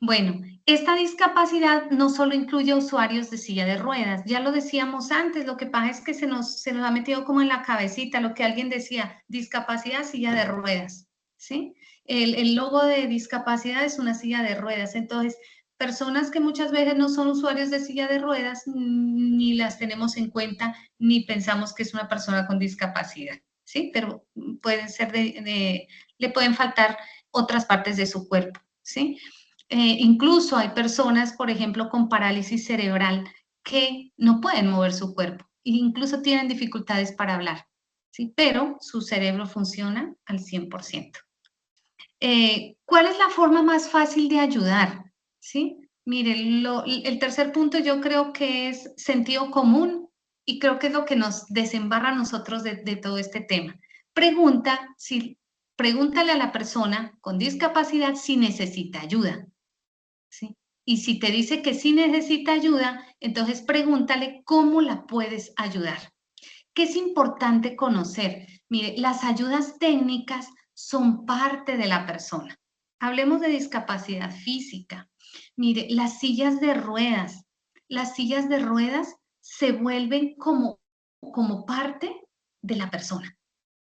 Bueno, esta discapacidad no solo incluye a usuarios de silla de ruedas, ya lo decíamos antes, lo que pasa es que se nos ha metido como en la cabecita lo que alguien decía, discapacidad, silla de ruedas, ¿sí? El logo de discapacidad es una silla de ruedas, entonces personas que muchas veces no son usuarios de silla de ruedas, ni las tenemos en cuenta, ni pensamos que es una persona con discapacidad, ¿sí? Pero pueden ser le pueden faltar otras partes de su cuerpo, ¿sí? Incluso hay personas, por ejemplo, con parálisis cerebral que no pueden mover su cuerpo e incluso tienen dificultades para hablar, ¿sí? Pero su cerebro funciona al 100%. ¿Cuál es la forma más fácil de ayudar? ¿Sí? Mire, el tercer punto yo creo que es sentido común y creo que es lo que nos desembarra a nosotros de todo este tema. Pregúntale a la persona con discapacidad si necesita ayuda. ¿Sí? Y si te dice que sí necesita ayuda, entonces pregúntale cómo la puedes ayudar. ¿Qué es importante conocer? Mire, las ayudas técnicas son parte de la persona. Hablemos de discapacidad física. Mire, las sillas de ruedas se vuelven como parte de la persona.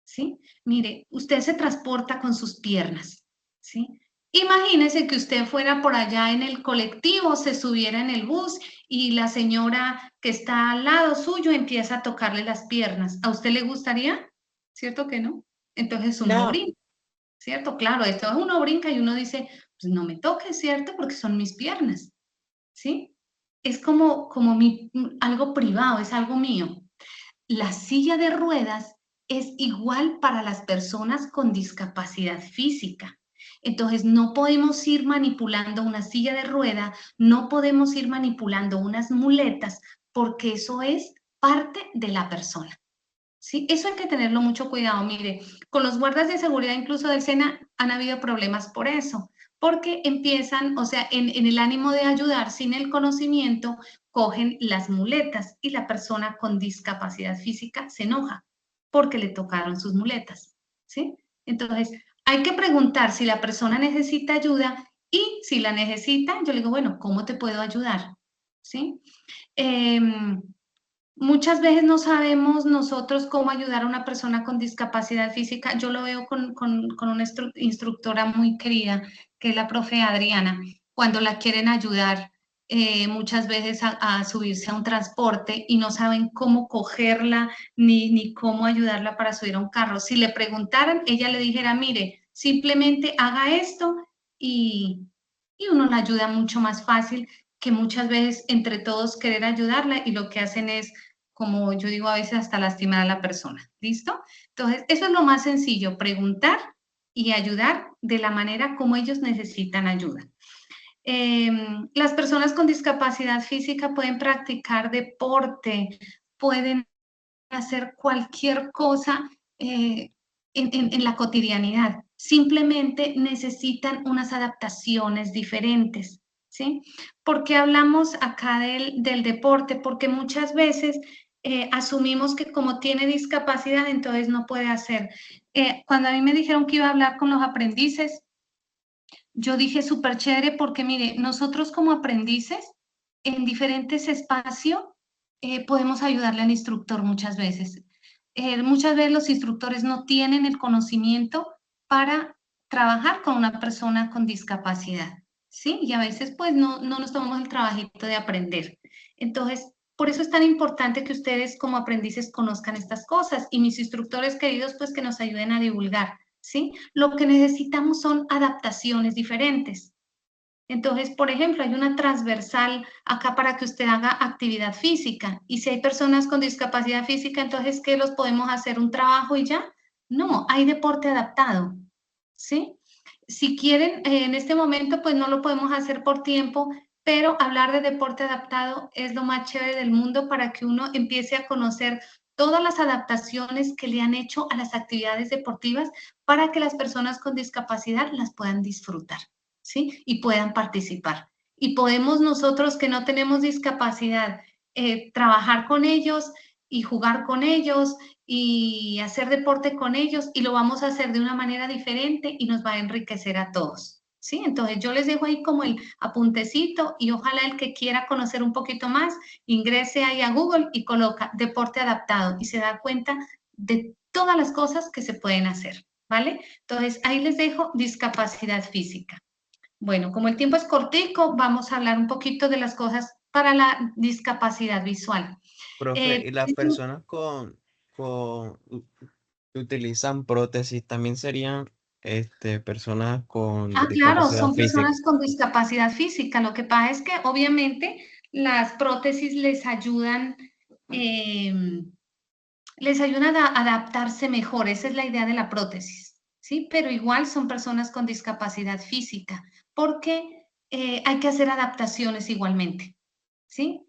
¿Sí? Mire, usted se transporta con sus piernas, ¿sí? Imagínese que usted fuera por allá en el colectivo, se subiera en el bus y la señora que está al lado suyo empieza a tocarle las piernas. ¿A usted le gustaría? ¿Cierto que no? Entonces uno Nada. brinca, ¿cierto? Claro, esto es uno brinca y uno dice, pues no me toque, ¿cierto? Porque son mis piernas, ¿sí? Es como algo privado, es algo mío. La silla de ruedas es igual para las personas con discapacidad física. Entonces, no podemos ir manipulando una silla de rueda, no podemos ir manipulando unas muletas, porque eso es parte de la persona. ¿Sí? Eso hay que tenerlo mucho cuidado. Mire, con los guardas de seguridad, incluso del SENA, han habido problemas por eso, porque empiezan, o sea, en el ánimo de ayudar sin el conocimiento, cogen las muletas y la persona con discapacidad física se enoja porque le tocaron sus muletas, ¿sí? Entonces, hay que preguntar si la persona necesita ayuda y si la necesita, yo le digo, bueno, ¿cómo te puedo ayudar? ¿Sí? Muchas veces no sabemos nosotros cómo ayudar a una persona con discapacidad física. Yo lo veo con una instructora muy querida, que es la profe Adriana. Cuando la quieren ayudar muchas veces a subirse a un transporte y no saben cómo cogerla ni cómo ayudarla para subir a un carro. Si le preguntaran, ella le dijera, mire, simplemente haga esto y uno la ayuda mucho más fácil que muchas veces entre todos querer ayudarla y lo que hacen es, como yo digo a veces, hasta lastimar a la persona. ¿Listo? Entonces, eso es lo más sencillo, preguntar y ayudar de la manera como ellos necesitan ayuda. Las personas con discapacidad física pueden practicar deporte, pueden hacer cualquier cosa en la cotidianidad. Simplemente necesitan unas adaptaciones diferentes, ¿sí? ¿Por qué hablamos acá del deporte? Porque muchas veces asumimos que como tiene discapacidad, entonces no puede hacer. Cuando a mí me dijeron que iba a hablar con los aprendices, yo dije súper chévere porque mire, nosotros como aprendices en diferentes espacios podemos ayudarle al instructor muchas veces. Muchas veces los instructores no tienen el conocimiento para trabajar con una persona con discapacidad, ¿sí? Y a veces pues no nos tomamos el trabajito de aprender. Entonces, por eso es tan importante que ustedes como aprendices conozcan estas cosas y mis instructores queridos pues que nos ayuden a divulgar, ¿sí? Lo que necesitamos son adaptaciones diferentes. Entonces, por ejemplo, hay una transversal acá para que usted haga actividad física. Y si hay personas con discapacidad física, entonces, ¿qué los podemos hacer? ¿Un trabajo y ya? No, hay deporte adaptado, ¿sí? Si quieren, en este momento, pues no lo podemos hacer por tiempo, pero hablar de deporte adaptado es lo más chévere del mundo para que uno empiece a conocer todas las adaptaciones que le han hecho a las actividades deportivas para que las personas con discapacidad las puedan disfrutar, ¿sí? Y puedan participar. Y podemos nosotros que no tenemos discapacidad trabajar con ellos y jugar con ellos y hacer deporte con ellos y lo vamos a hacer de una manera diferente y nos va a enriquecer a todos, ¿sí? Entonces yo les dejo ahí como el apuntecito y ojalá el que quiera conocer un poquito más ingrese ahí a Google y coloca deporte adaptado y se da cuenta de todas las cosas que se pueden hacer, ¿vale? Entonces ahí les dejo discapacidad física. Bueno, como el tiempo es cortico, vamos a hablar un poquito de las cosas para la discapacidad visual. Profe, ¿y las personas que utilizan prótesis también serían personas con Claro, discapacidad son física? personas con discapacidad física. Lo que pasa es que obviamente las prótesis les ayudan a adaptarse mejor. Esa es la idea de la prótesis, ¿sí? Pero igual son personas con discapacidad física porque hay que hacer adaptaciones igualmente, ¿sí?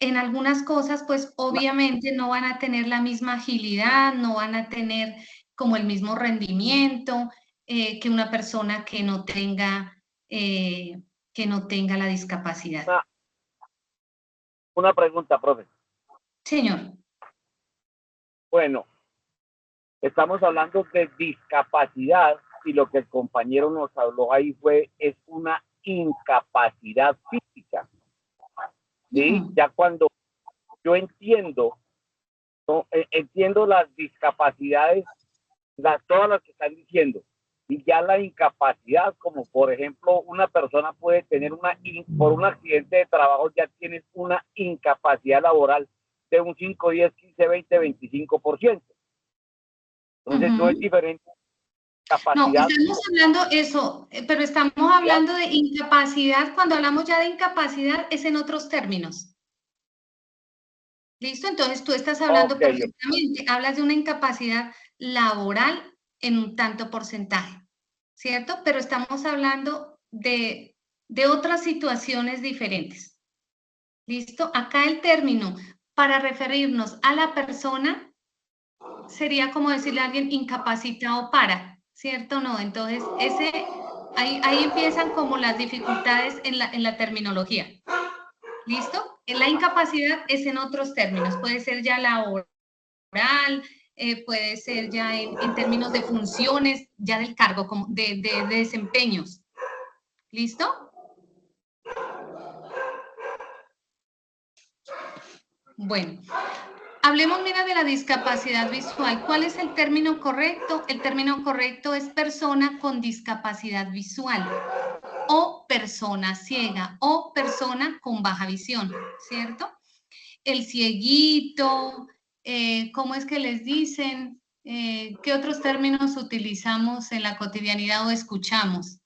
En algunas cosas, pues obviamente no van a tener la misma agilidad, no van a tener como el mismo rendimiento que una persona que no tenga la discapacidad. Una pregunta, profe. Señor. Bueno, estamos hablando de discapacidad y lo que el compañero nos habló ahí es una incapacidad física. ¿Sí? Ya cuando yo entiendo las discapacidades, todas las que están diciendo, y ya la incapacidad, como por ejemplo una persona puede tener por un accidente de trabajo ya tienes una incapacidad laboral de un 5, 10, 15, 20, 25%. Entonces no es diferente. No, estamos hablando eso, pero estamos hablando de incapacidad. Cuando hablamos ya de incapacidad es en otros términos. ¿Listo? Entonces tú estás hablando perfectamente, hablas de una incapacidad laboral en un tanto porcentaje. ¿cierto? Pero estamos hablando de otras situaciones diferentes. ¿Listo? Acá el término para referirnos a la persona sería como decirle a alguien incapacitado para, ¿cierto o no? Entonces, ahí empiezan como las dificultades en la terminología. ¿Listo? La incapacidad es en otros términos, puede ser ya laboral, puede ser ya en términos de funciones, ya del cargo, como de desempeños. ¿Listo? Bueno, hablemos, mira, de la discapacidad visual. ¿Cuál es el término correcto? El término correcto es persona con discapacidad visual o persona ciega o persona con baja visión, ¿cierto? El cieguito, ¿cómo es que les dicen? ¿Qué otros términos utilizamos en la cotidianidad o escuchamos?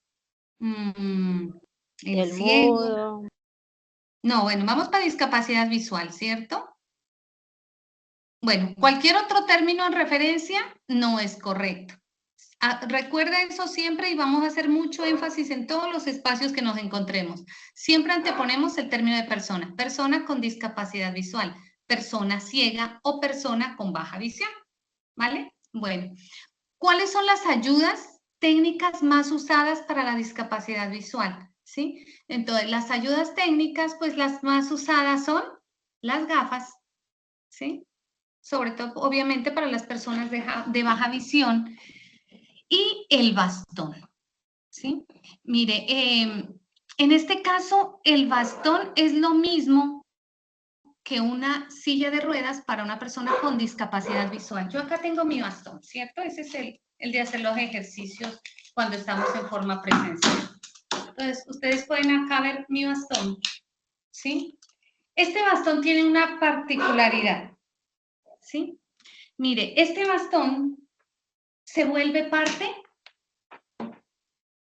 El ciego. mudo. No, bueno, vamos para discapacidad visual, ¿cierto? Bueno, cualquier otro término en referencia no es correcto. Recuerda eso siempre y vamos a hacer mucho énfasis en todos los espacios que nos encontremos. Siempre anteponemos el término de persona. Persona con discapacidad visual, persona ciega o persona con baja visión. ¿Vale? Bueno, ¿cuáles son las ayudas técnicas más usadas para la discapacidad visual? ¿Sí? Entonces, las ayudas técnicas, pues las más usadas son las gafas, ¿sí? Sobre todo, obviamente, para las personas de baja visión, y el bastón, ¿sí? Mire, en este caso, el bastón es lo mismo que una silla de ruedas para una persona con discapacidad visual. Yo acá tengo mi bastón, ¿cierto? Ese es el de hacer los ejercicios cuando estamos en forma presencial. Entonces, ustedes pueden acá ver mi bastón, ¿sí? Este bastón tiene una particularidad, ¿sí? Mire, este bastón se vuelve parte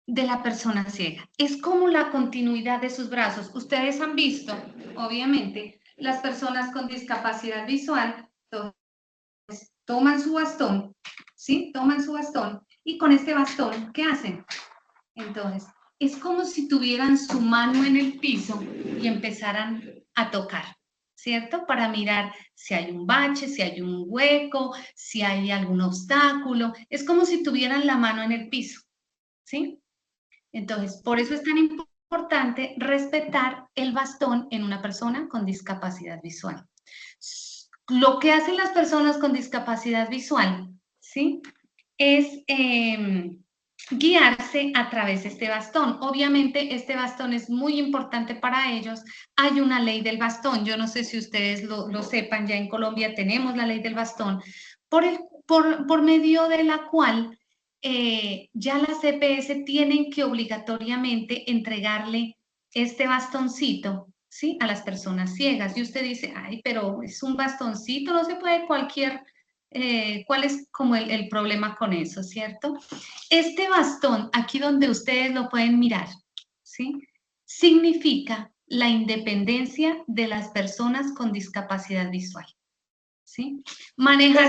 de la persona ciega. Es como la continuidad de sus brazos. Ustedes han visto, obviamente, las personas con discapacidad visual toman su bastón, ¿sí? Toman su bastón y con este bastón, ¿qué hacen? Entonces, es como si tuvieran su mano en el piso y empezaran a tocar, ¿cierto? Para mirar si hay un bache, si hay un hueco, si hay algún obstáculo. Es como si tuvieran la mano en el piso, ¿sí? Entonces, por eso es tan importante respetar el bastón en una persona con discapacidad visual. Lo que hacen las personas con discapacidad visual, ¿sí? Es guiarse a través de este bastón. Obviamente, este bastón es muy importante para ellos. Hay una ley del bastón. Yo no sé si ustedes lo sepan, ya en Colombia tenemos la ley del bastón, por medio de la cual ya las EPS tienen que obligatoriamente entregarle este bastoncito, ¿sí? A las personas ciegas. Y usted dice, ay, pero es un bastoncito, no se puede ¿cuál es como el problema con eso, cierto? Este bastón, aquí donde ustedes lo pueden mirar, ¿sí? Significa la independencia de las personas con discapacidad visual, ¿sí? Manejar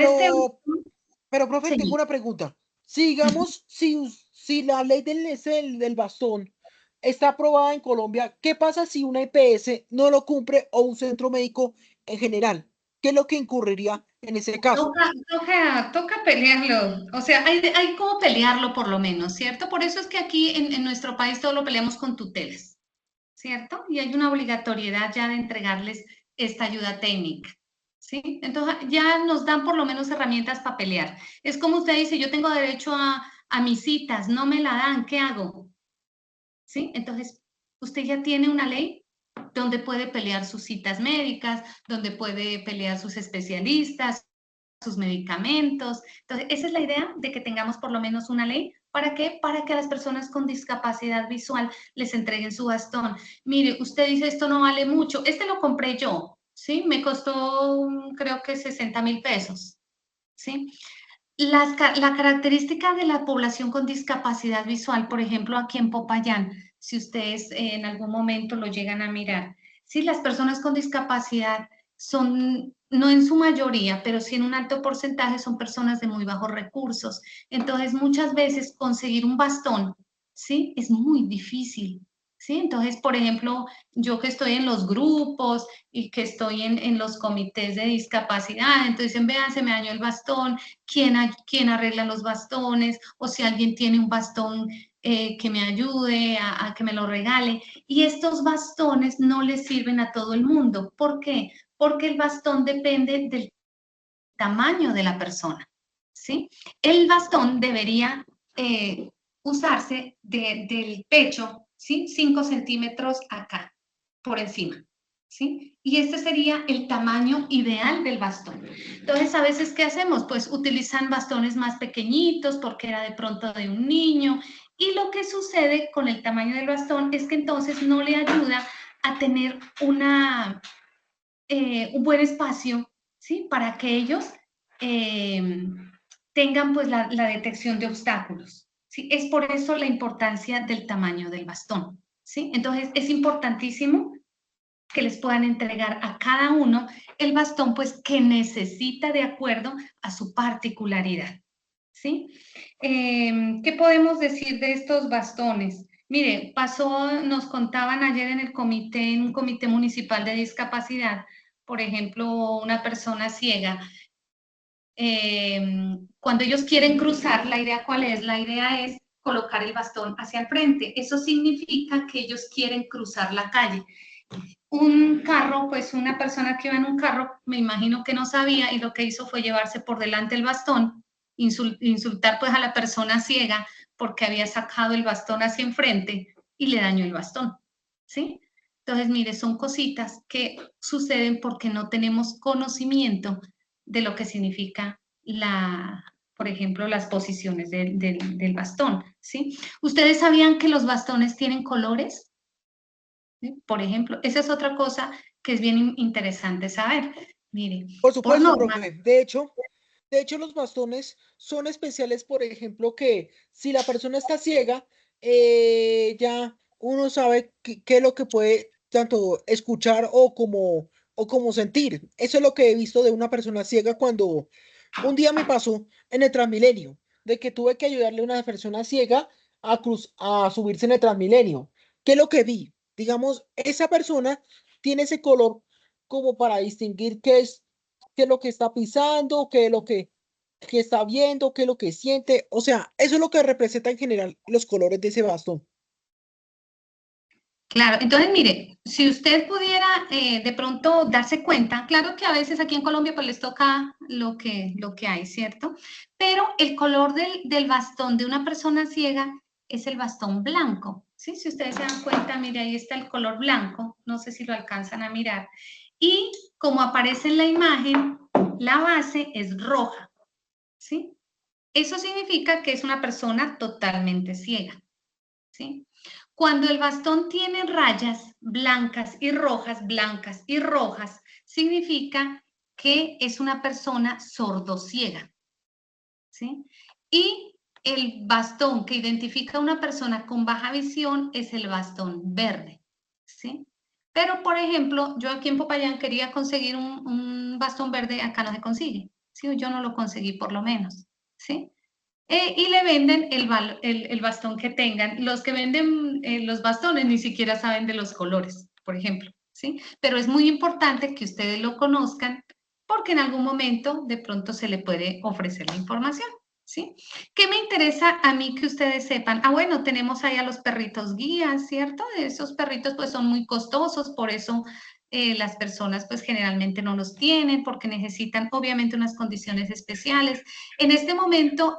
Pero, profe, Sí. tengo una pregunta. Si digamos, si la ley del bastón está aprobada en Colombia, ¿qué pasa si una EPS no lo cumple o un centro médico en general? ¿Qué es lo que incurriría en ese caso? Toca pelearlo, o sea, hay como pelearlo por lo menos, ¿cierto? Por eso es que aquí en nuestro país todo lo peleamos con tutelas, ¿cierto? Y hay una obligatoriedad ya de entregarles esta ayuda técnica, ¿sí? Entonces ya nos dan por lo menos herramientas para pelear. Es como usted dice, yo tengo derecho a mis citas, no me la dan, ¿qué hago? ¿Sí? Entonces, usted ya tiene una ley donde puede pelear sus citas médicas, donde puede pelear sus especialistas, sus medicamentos. Entonces, esa es la idea de que tengamos por lo menos una ley. ¿Para qué? Para que a las personas con discapacidad visual les entreguen su bastón. Mire, usted dice, esto no vale mucho. Este lo compré yo, ¿sí? Me costó, creo que 60,000 pesos, ¿sí? La característica de la población con discapacidad visual, por ejemplo, aquí en Popayán, si ustedes en algún momento lo llegan a mirar, sí, las personas con discapacidad no en su mayoría, pero sí en un alto porcentaje son personas de muy bajos recursos. Entonces, muchas veces conseguir un bastón, ¿sí? Es muy difícil, ¿sí? Entonces, por ejemplo, yo que estoy en los grupos y que estoy en los comités de discapacidad, entonces dicen, vean, se me dañó el bastón, ¿quién arregla los bastones? O si alguien tiene un bastón que me ayude a que me lo regale. Y estos bastones no les sirven a todo el mundo. ¿Por qué? Porque el bastón depende del tamaño de la persona, ¿sí? El bastón debería usarse del pecho, ¿sí? 5 centímetros acá, por encima, ¿sí? Y este sería el tamaño ideal del bastón. Entonces, a veces, ¿qué hacemos? Pues utilizan bastones más pequeñitos porque era de pronto de un niño. Y lo que sucede con el tamaño del bastón es que entonces no le ayuda a tener un buen espacio, ¿sí? Para que ellos tengan pues la detección de obstáculos, ¿sí? Es por eso la importancia del tamaño del bastón, ¿sí? Entonces es importantísimo que les puedan entregar a cada uno el bastón pues que necesita de acuerdo a su particularidad, ¿sí? ¿Qué podemos decir de estos bastones? Mire, nos contaban ayer en un comité municipal de discapacidad, por ejemplo, una persona ciega, cuando ellos quieren cruzar, ¿la idea cuál es? La idea es colocar el bastón hacia el frente. Eso significa que ellos quieren cruzar la calle. Un carro, pues una persona que iba en un carro, me imagino que no sabía y lo que hizo fue llevarse por delante el bastón, insultar pues a la persona ciega porque había sacado el bastón hacia enfrente y le dañó el bastón, ¿sí? Entonces, mire, son cositas que suceden porque no tenemos conocimiento de lo que significa por ejemplo, las posiciones del bastón, ¿sí? ¿Ustedes sabían que los bastones tienen colores? ¿Sí? Por ejemplo, esa es otra cosa que es bien interesante saber. Mire, Por supuesto, profe. De hecho, los bastones son especiales, por ejemplo, que si la persona está ciega, ya uno sabe qué es lo que puede tanto escuchar o como sentir. Eso es lo que he visto de una persona ciega cuando un día me pasó en el Transmilenio, de que tuve que ayudarle a una persona ciega a subirse en el Transmilenio. ¿Qué es lo que vi? Digamos, esa persona tiene ese color como para distinguir qué es lo que está pisando, qué es lo que está viendo, qué es lo que siente. O sea, eso es lo que representa en general los colores de ese bastón. Claro, entonces mire, si usted pudiera de pronto darse cuenta, claro que a veces aquí en Colombia pues les toca lo que hay, ¿cierto? Pero el color del bastón de una persona ciega es el bastón blanco, ¿sí? Si ustedes se dan cuenta, mire, ahí está el color blanco, no sé si lo alcanzan a mirar. Y como aparece en la imagen, la base es roja, ¿sí? Eso significa que es una persona totalmente ciega, ¿sí? Cuando el bastón tiene rayas blancas y rojas, significa que es una persona sordociega, ¿sí? Y el bastón que identifica a una persona con baja visión es el bastón verde, ¿sí? Pero, por ejemplo, yo aquí en Popayán quería conseguir un bastón verde, acá no se consigue, ¿sí? Yo no lo conseguí por lo menos, ¿sí? Y le venden el bastón que tengan. Los que venden los bastones ni siquiera saben de los colores, por ejemplo, ¿sí? Pero es muy importante que ustedes lo conozcan porque en algún momento de pronto se le puede ofrecer la información, ¿sí? ¿Qué me interesa a mí que ustedes sepan? Ah, bueno, tenemos ahí a los perritos guías, ¿cierto? Esos perritos pues son muy costosos, por eso las personas pues generalmente no los tienen porque necesitan obviamente unas condiciones especiales. En este momento,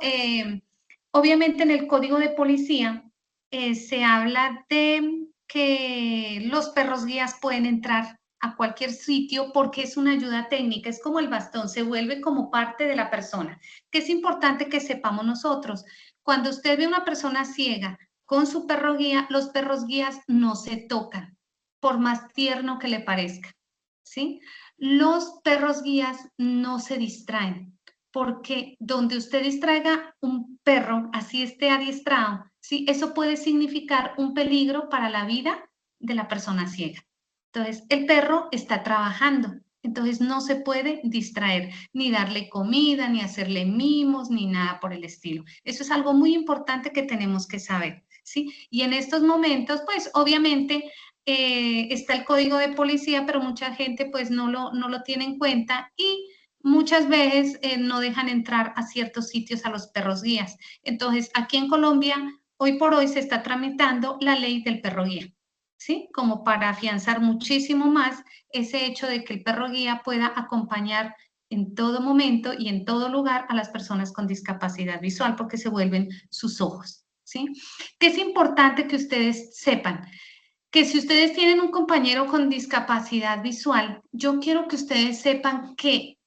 obviamente en el código de policía se habla de que los perros guías pueden entrar a cualquier sitio porque es una ayuda técnica, es como el bastón, se vuelve como parte de la persona, que es importante que sepamos nosotros. Cuando usted ve a una persona ciega con su perro guía, los perros guías no se tocan, por más tierno que le parezca, ¿sí? Los perros guías no se distraen, porque donde usted distraiga un perro, así esté adiestrado, ¿sí? Eso puede significar un peligro para la vida de la persona ciega. Entonces, el perro está trabajando, Entonces no se puede distraer, ni darle comida, ni hacerle mimos, ni nada por el estilo. Eso es algo muy importante que tenemos que saber, ¿sí? Y en estos momentos, pues obviamente está el código de policía, pero mucha gente pues no lo tiene en cuenta y muchas veces no dejan entrar a ciertos sitios a los perros guías. Entonces, aquí en Colombia, hoy por hoy se está tramitando la ley del perro guía, ¿sí? Como para afianzar muchísimo más ese hecho de que el perro guía pueda acompañar en todo momento y en todo lugar a las personas con discapacidad visual porque se vuelven sus ojos, ¿sí? Que es importante que ustedes sepan que si ustedes tienen un compañero con discapacidad visual, yo quiero que ustedes sepan que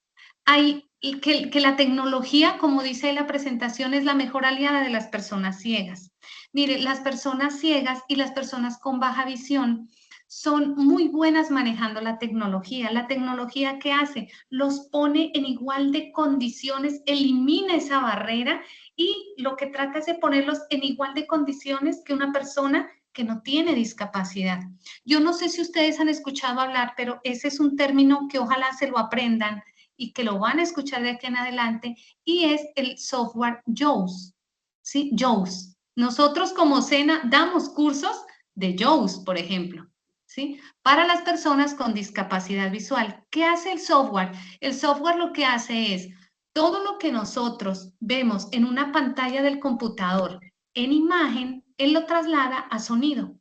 que la tecnología, como dice la presentación, es la mejor aliada de las personas ciegas. Mire, las personas ciegas y las personas con baja visión son muy buenas manejando la tecnología. La tecnología, ¿qué hace? Los pone en igual de condiciones, elimina esa barrera y lo que trata es de ponerlos en igual de condiciones que una persona que no tiene discapacidad. Yo no sé si ustedes han escuchado hablar, pero ese es un término que ojalá se lo aprendan y que lo van a escuchar de aquí en adelante, y es el software JAWS, ¿sí? JAWS. Nosotros como SENA damos cursos de JAWS, por ejemplo, ¿sí? Para las personas con discapacidad visual. ¿Qué hace el software? El software lo que hace es todo lo que nosotros vemos en una pantalla del computador en imagen, él lo traslada a sonido,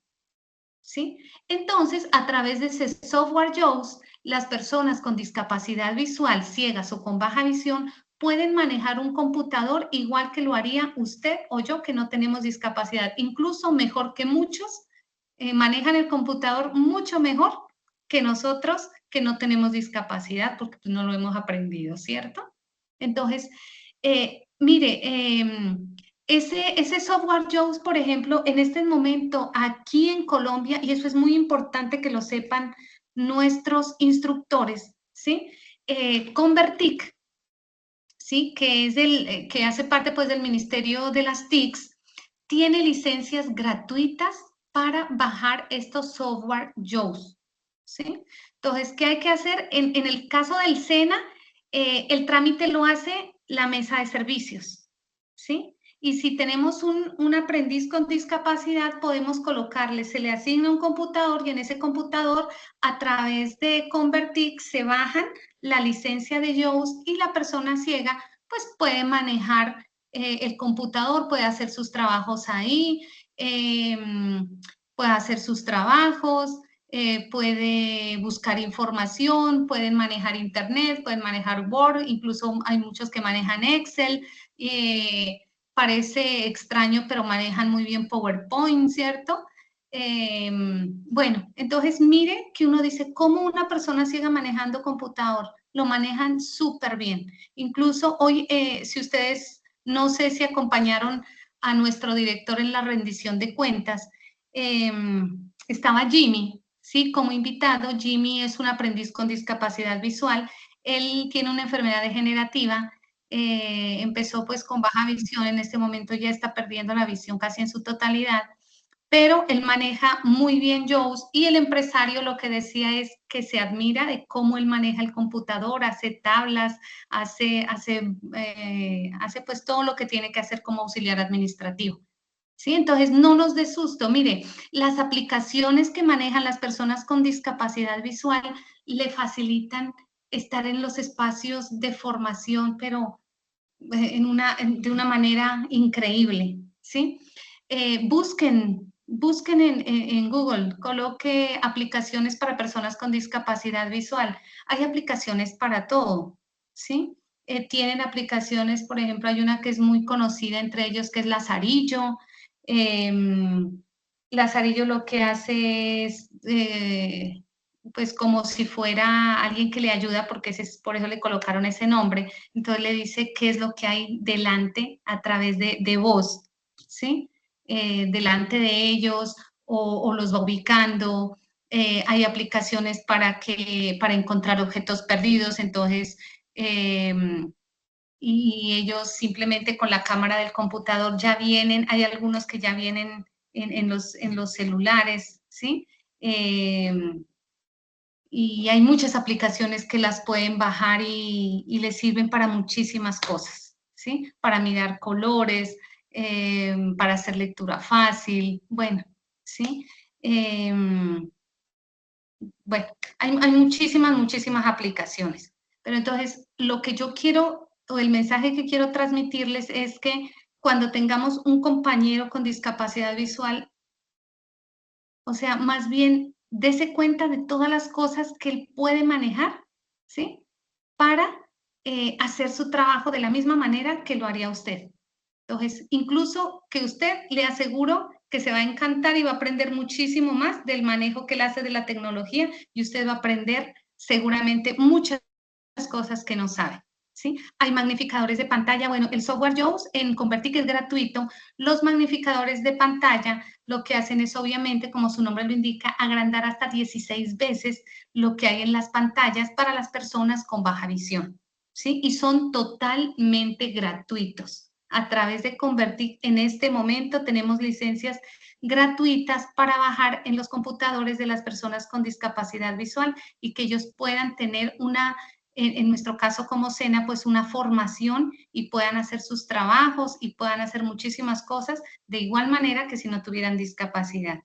¿sí? Entonces, a través de ese software JAWS, las personas con discapacidad visual, ciegas o con baja visión, pueden manejar un computador igual que lo haría usted o yo que no tenemos discapacidad, incluso mejor que muchos, manejan el computador mucho mejor que nosotros que no tenemos discapacidad porque pues, no lo hemos aprendido, ¿cierto? Entonces, mire, ese software JAWS, por ejemplo, en este momento aquí en Colombia, y eso es muy importante que lo sepan nuestros instructores, ¿sí? Convertic, ¿sí? Que es que hace parte pues del Ministerio de las TICs, tiene licencias gratuitas para bajar estos software JAWS, ¿sí? Entonces, ¿qué hay que hacer? En el caso del SENA, el trámite lo hace la mesa de servicios, ¿sí? Y si tenemos un aprendiz con discapacidad, podemos colocarle, se le asigna un computador y en ese computador, a través de Convertic, se bajan la licencia de JAWS y la persona ciega, pues puede manejar el computador, puede hacer sus trabajos ahí, puede hacer sus trabajos, puede buscar información, pueden manejar Internet, pueden manejar Word, incluso hay muchos que manejan Excel, parece extraño, pero manejan muy bien PowerPoint, ¿cierto? Bueno, entonces mire que uno dice, ¿cómo una persona ciega manejando computador? Lo manejan súper bien. Incluso hoy, si ustedes, no sé si acompañaron a nuestro director en la rendición de cuentas, estaba Jimmy, ¿sí? Como invitado. Jimmy es un aprendiz con discapacidad visual. Él tiene una enfermedad degenerativa. Empezó pues con baja visión, en este momento ya está perdiendo la visión casi en su totalidad, pero él maneja muy bien JAWS y el empresario lo que decía es que se admira de cómo él maneja el computador, hace tablas, hace pues todo lo que tiene que hacer como auxiliar administrativo. ¿Sí? Entonces, no nos dé susto. Mire, las aplicaciones que manejan las personas con discapacidad visual le facilitan estar en los espacios de formación, pero de una manera increíble, ¿sí? Busquen en Google, coloque aplicaciones para personas con discapacidad visual. Hay aplicaciones para todo, ¿sí? Tienen aplicaciones, por ejemplo, hay una que es muy conocida entre ellos, que es Lazarillo. Lazarillo lo que hace es pues como si fuera alguien que le ayuda, porque por eso le colocaron ese nombre. Entonces le dice qué es lo que hay delante a través de voz, ¿sí? Delante de ellos o los va ubicando. Hay aplicaciones para encontrar objetos perdidos, entonces, y ellos simplemente con la cámara del computador ya vienen, hay algunos que ya vienen en los celulares, ¿sí? y hay muchas aplicaciones que las pueden bajar y les sirven para muchísimas cosas, ¿sí? Para mirar colores, para hacer lectura fácil, bueno, ¿sí? Bueno, hay muchísimas aplicaciones, pero entonces lo que yo quiero, o el mensaje que quiero transmitirles es que cuando tengamos un compañero con discapacidad visual, o sea, más bien dése cuenta de todas las cosas que él puede manejar, ¿sí? Para hacer su trabajo de la misma manera que lo haría usted. Entonces, incluso que usted, le aseguro que se va a encantar y va a aprender muchísimo más del manejo que él hace de la tecnología, y usted va a aprender seguramente muchas cosas que no sabe, ¿sí? Hay magnificadores de pantalla. Bueno, el software JAWS en Converti, que es gratuito, los magnificadores de pantalla lo que hacen es, obviamente, como su nombre lo indica, agrandar hasta 16 veces lo que hay en las pantallas para las personas con baja visión, ¿sí? Y son totalmente gratuitos. A través de Converti, en este momento tenemos licencias gratuitas para bajar en los computadores de las personas con discapacidad visual y que ellos puedan tener una, en nuestro caso como SENA, pues una formación y puedan hacer sus trabajos y puedan hacer muchísimas cosas de igual manera que si no tuvieran discapacidad.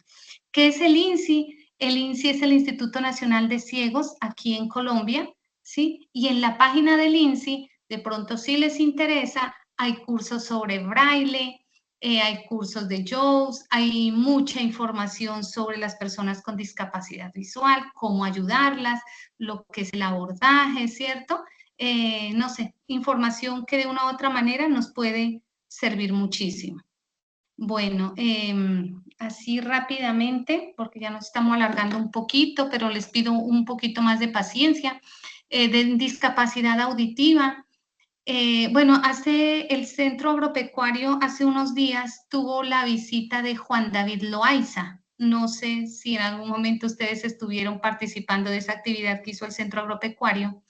¿Qué es el INSI? El INSI es el Instituto Nacional de Ciegos aquí en Colombia, ¿sí? Y en la página del INSI, de pronto si les interesa, hay cursos sobre braille, hay cursos de JAWS, hay mucha información sobre las personas con discapacidad visual, cómo ayudarlas, lo que es el abordaje, ¿cierto? No sé, información que de una u otra manera nos puede servir muchísimo. Bueno, así rápidamente, porque ya nos estamos alargando un poquito, pero les pido un poquito más de paciencia. De discapacidad auditiva, bueno, el Centro Agropecuario hace unos días tuvo la visita de Juan David Loaiza. No sé si en algún momento ustedes estuvieron participando de esa actividad que hizo el Centro Agropecuario.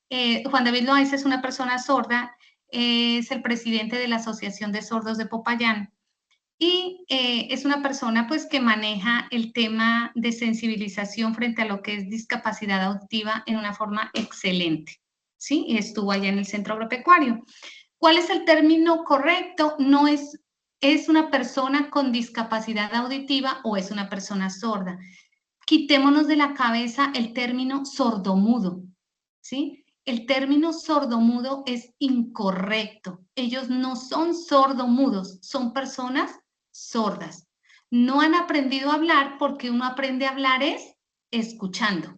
Juan David Loaiza es una persona sorda, es el presidente de la Asociación de Sordos de Popayán y es una persona pues que maneja el tema de sensibilización frente a lo que es discapacidad auditiva en una forma excelente. ¿Sí? Y estuvo allá en el Centro Agropecuario. ¿Cuál es el término correcto? No es una persona con discapacidad auditiva o es una persona sorda. Quitémonos de la cabeza el término sordomudo, ¿sí? El término sordomudo es incorrecto. Ellos no son sordomudos, son personas sordas. No han aprendido a hablar porque uno aprende a hablar es escuchando,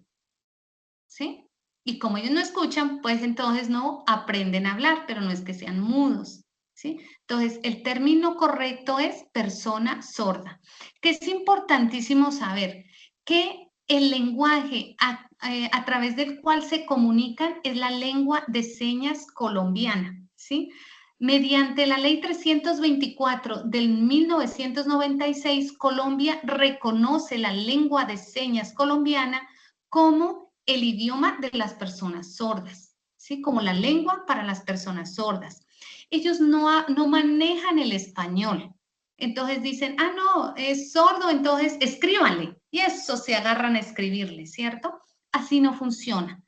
¿sí? Y como ellos no escuchan, pues entonces no aprenden a hablar, pero no es que sean mudos, ¿sí? Entonces, el término correcto es persona sorda, que es importantísimo saber que el lenguaje a través del cual se comunican es la lengua de señas colombiana, ¿sí? Mediante la Ley 324 del 1996, Colombia reconoce la lengua de señas colombiana como el idioma de las personas sordas, ¿sí? Como la lengua para las personas sordas. Ellos no manejan el español. Entonces dicen, ah, no, es sordo, entonces escríbanle. Y eso se agarran a escribirle, ¿cierto? Así no funciona.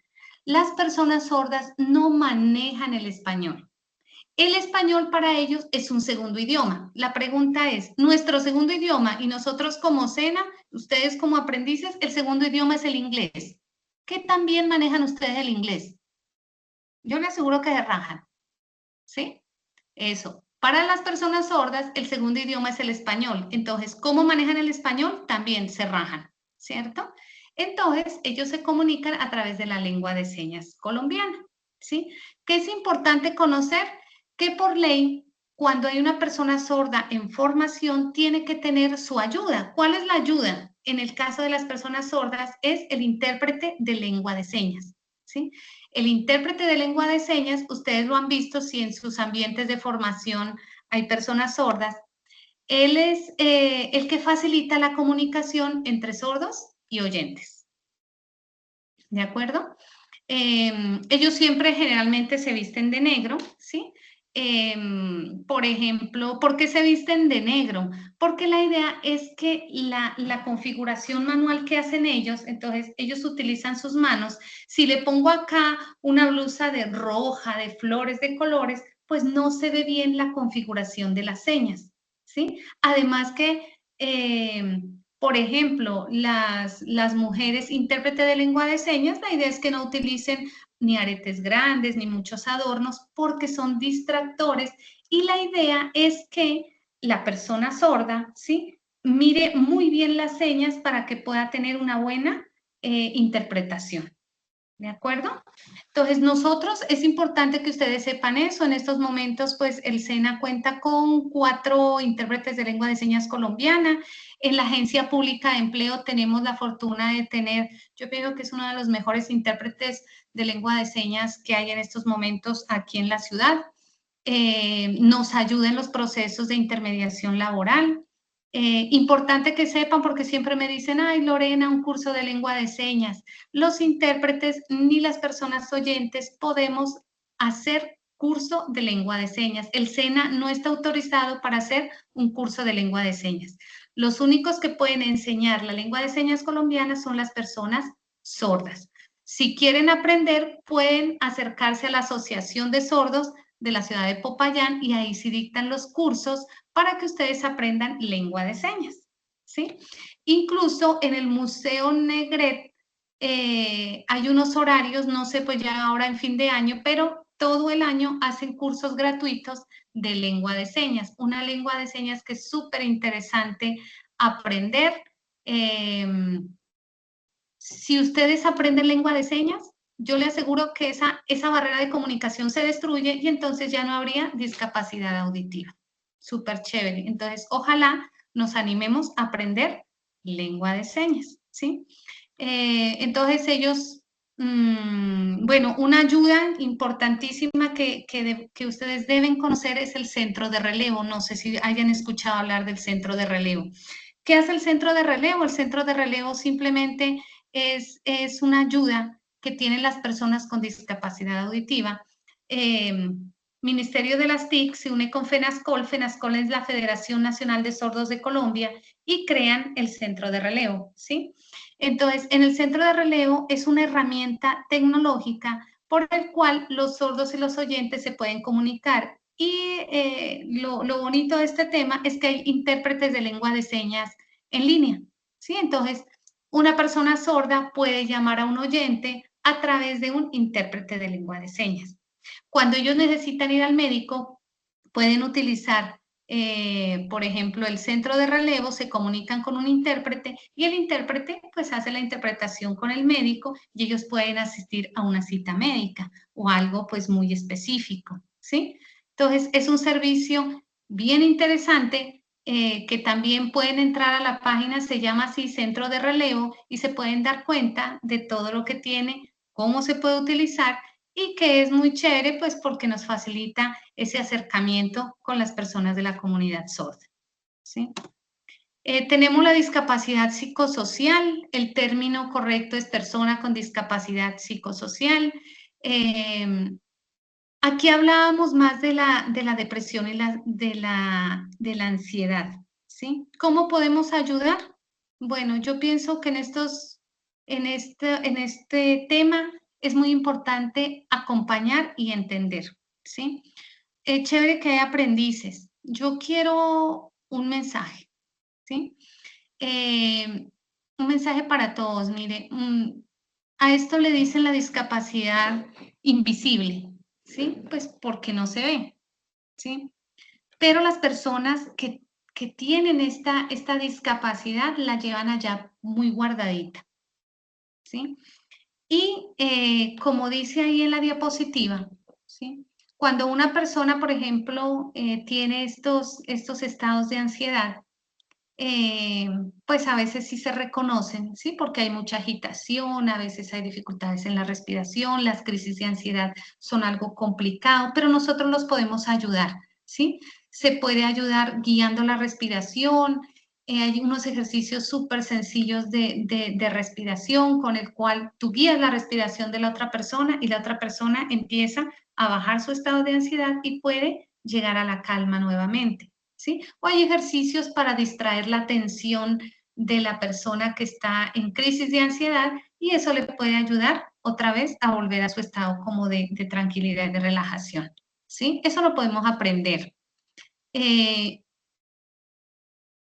Las personas sordas no manejan el español. El español para ellos es un segundo idioma. La pregunta es, nuestro segundo idioma y nosotros como SENA, ustedes como aprendices, el segundo idioma es el inglés. ¿Qué tan bien manejan ustedes el inglés? Yo les aseguro que se rajan, ¿sí? Eso. Para las personas sordas, el segundo idioma es el español. Entonces, ¿cómo manejan el español? También se rajan, ¿cierto? Entonces, ellos se comunican a través de la lengua de señas colombiana, ¿sí? ¿Qué es importante conocer? Que por ley, cuando hay una persona sorda en formación, tiene que tener su ayuda. ¿Cuál es la ayuda? En el caso de las personas sordas, es el intérprete de lengua de señas, ¿sí? El intérprete de lengua de señas, ustedes lo han visto si en sus ambientes de formación hay personas sordas. Él es el que facilita la comunicación entre sordos y oyentes. ¿De acuerdo? Ellos siempre generalmente se visten de negro, ¿sí? por ejemplo, ¿por qué se visten de negro? Porque la idea es que la configuración manual que hacen ellos, entonces ellos utilizan sus manos. Si le pongo acá una blusa de roja, de flores, de colores, pues no se ve bien la configuración de las señas, ¿sí? Además que, por ejemplo, las mujeres intérpretes de lengua de señas, la idea es que no utilicen ni aretes grandes, ni muchos adornos, porque son distractores, y la idea es que la persona sorda, ¿sí?, mire muy bien las señas para que pueda tener una buena interpretación. ¿De acuerdo? Entonces, nosotros, es importante que ustedes sepan eso. En estos momentos, pues, el SENA cuenta con 4 intérpretes de lengua de señas colombiana. En la Agencia Pública de Empleo tenemos la fortuna de tener, yo creo que es uno de los mejores intérpretes de lengua de señas que hay en estos momentos aquí en la ciudad. Nos ayuda en los procesos de intermediación laboral. Importante que sepan, porque siempre me dicen, ay, Lorena, un curso de lengua de señas. Los intérpretes ni las personas oyentes podemos hacer curso de lengua de señas. El SENA no está autorizado para hacer un curso de lengua de señas. Los únicos que pueden enseñar la lengua de señas colombiana son las personas sordas. Si quieren aprender, pueden acercarse a la Asociación de Sordos de la ciudad de Popayán, y ahí sí dictan los cursos para que ustedes aprendan lengua de señas, ¿sí? Incluso en el Museo Negret hay unos horarios, no sé, pues ya ahora en fin de año, pero todo el año hacen cursos gratuitos de lengua de señas, una lengua de señas que es súper interesante aprender. Si ustedes aprenden lengua de señas, yo le aseguro que esa barrera de comunicación se destruye y entonces ya no habría discapacidad auditiva. Súper chévere. Entonces, ojalá nos animemos a aprender lengua de señas, ¿sí? Entonces, ellos, bueno, una ayuda importantísima que ustedes deben conocer es el centro de relevo. No sé si hayan escuchado hablar del centro de relevo. ¿Qué hace el centro de relevo? El centro de relevo simplemente es una ayuda que tienen las personas con discapacidad auditiva. Ministerio de las TIC se une con FENASCOL. FENASCOL es la Federación Nacional de Sordos de Colombia, y crean el centro de relevo, ¿sí? Entonces, en el centro de relevo es una herramienta tecnológica por el cual los sordos y los oyentes se pueden comunicar. Y lo bonito de este tema es que hay intérpretes de lengua de señas en línea, ¿sí? Entonces, una persona sorda puede llamar a un oyente a través de un intérprete de lengua de señas. Cuando ellos necesitan ir al médico, pueden utilizar, por ejemplo, el centro de relevo, se comunican con un intérprete y el intérprete pues hace la interpretación con el médico y ellos pueden asistir a una cita médica o algo pues muy específico, ¿sí? Entonces, es un servicio bien interesante que también pueden entrar a la página, se llama así, Centro de Relevo, y se pueden dar cuenta de todo lo que tiene, cómo se puede utilizar, y que es muy chévere, pues porque nos facilita ese acercamiento con las personas de la comunidad sorda, ¿sí? Tenemos la discapacidad psicosocial. El término correcto es persona con discapacidad psicosocial. Aquí hablábamos más de la depresión y de la ansiedad, ¿sí? ¿Cómo podemos ayudar? Bueno, yo pienso que en este tema es muy importante acompañar y entender, ¿sí? Chévere que hay aprendices. Yo quiero un mensaje, ¿sí? Un mensaje para todos. Mire, a esto le dicen la discapacidad invisible, ¿sí? Pues porque no se ve, ¿sí? Pero las personas que tienen esta discapacidad la llevan allá muy guardadita, ¿sí? Y como dice ahí en la diapositiva, ¿sí? Cuando una persona, por ejemplo, tiene estos estados de ansiedad, pues a veces sí se reconocen, ¿sí? Porque hay mucha agitación, a veces hay dificultades en la respiración, las crisis de ansiedad son algo complicado, pero nosotros los podemos ayudar, ¿sí? Se puede ayudar guiando la respiración. Hay unos ejercicios súper sencillos de respiración con el cual tú guías la respiración de la otra persona y la otra persona empieza a bajar su estado de ansiedad y puede llegar a la calma nuevamente, ¿sí? O hay ejercicios para distraer la atención de la persona que está en crisis de ansiedad y eso le puede ayudar otra vez a volver a su estado como de tranquilidad, de relajación, ¿sí? Eso lo podemos aprender.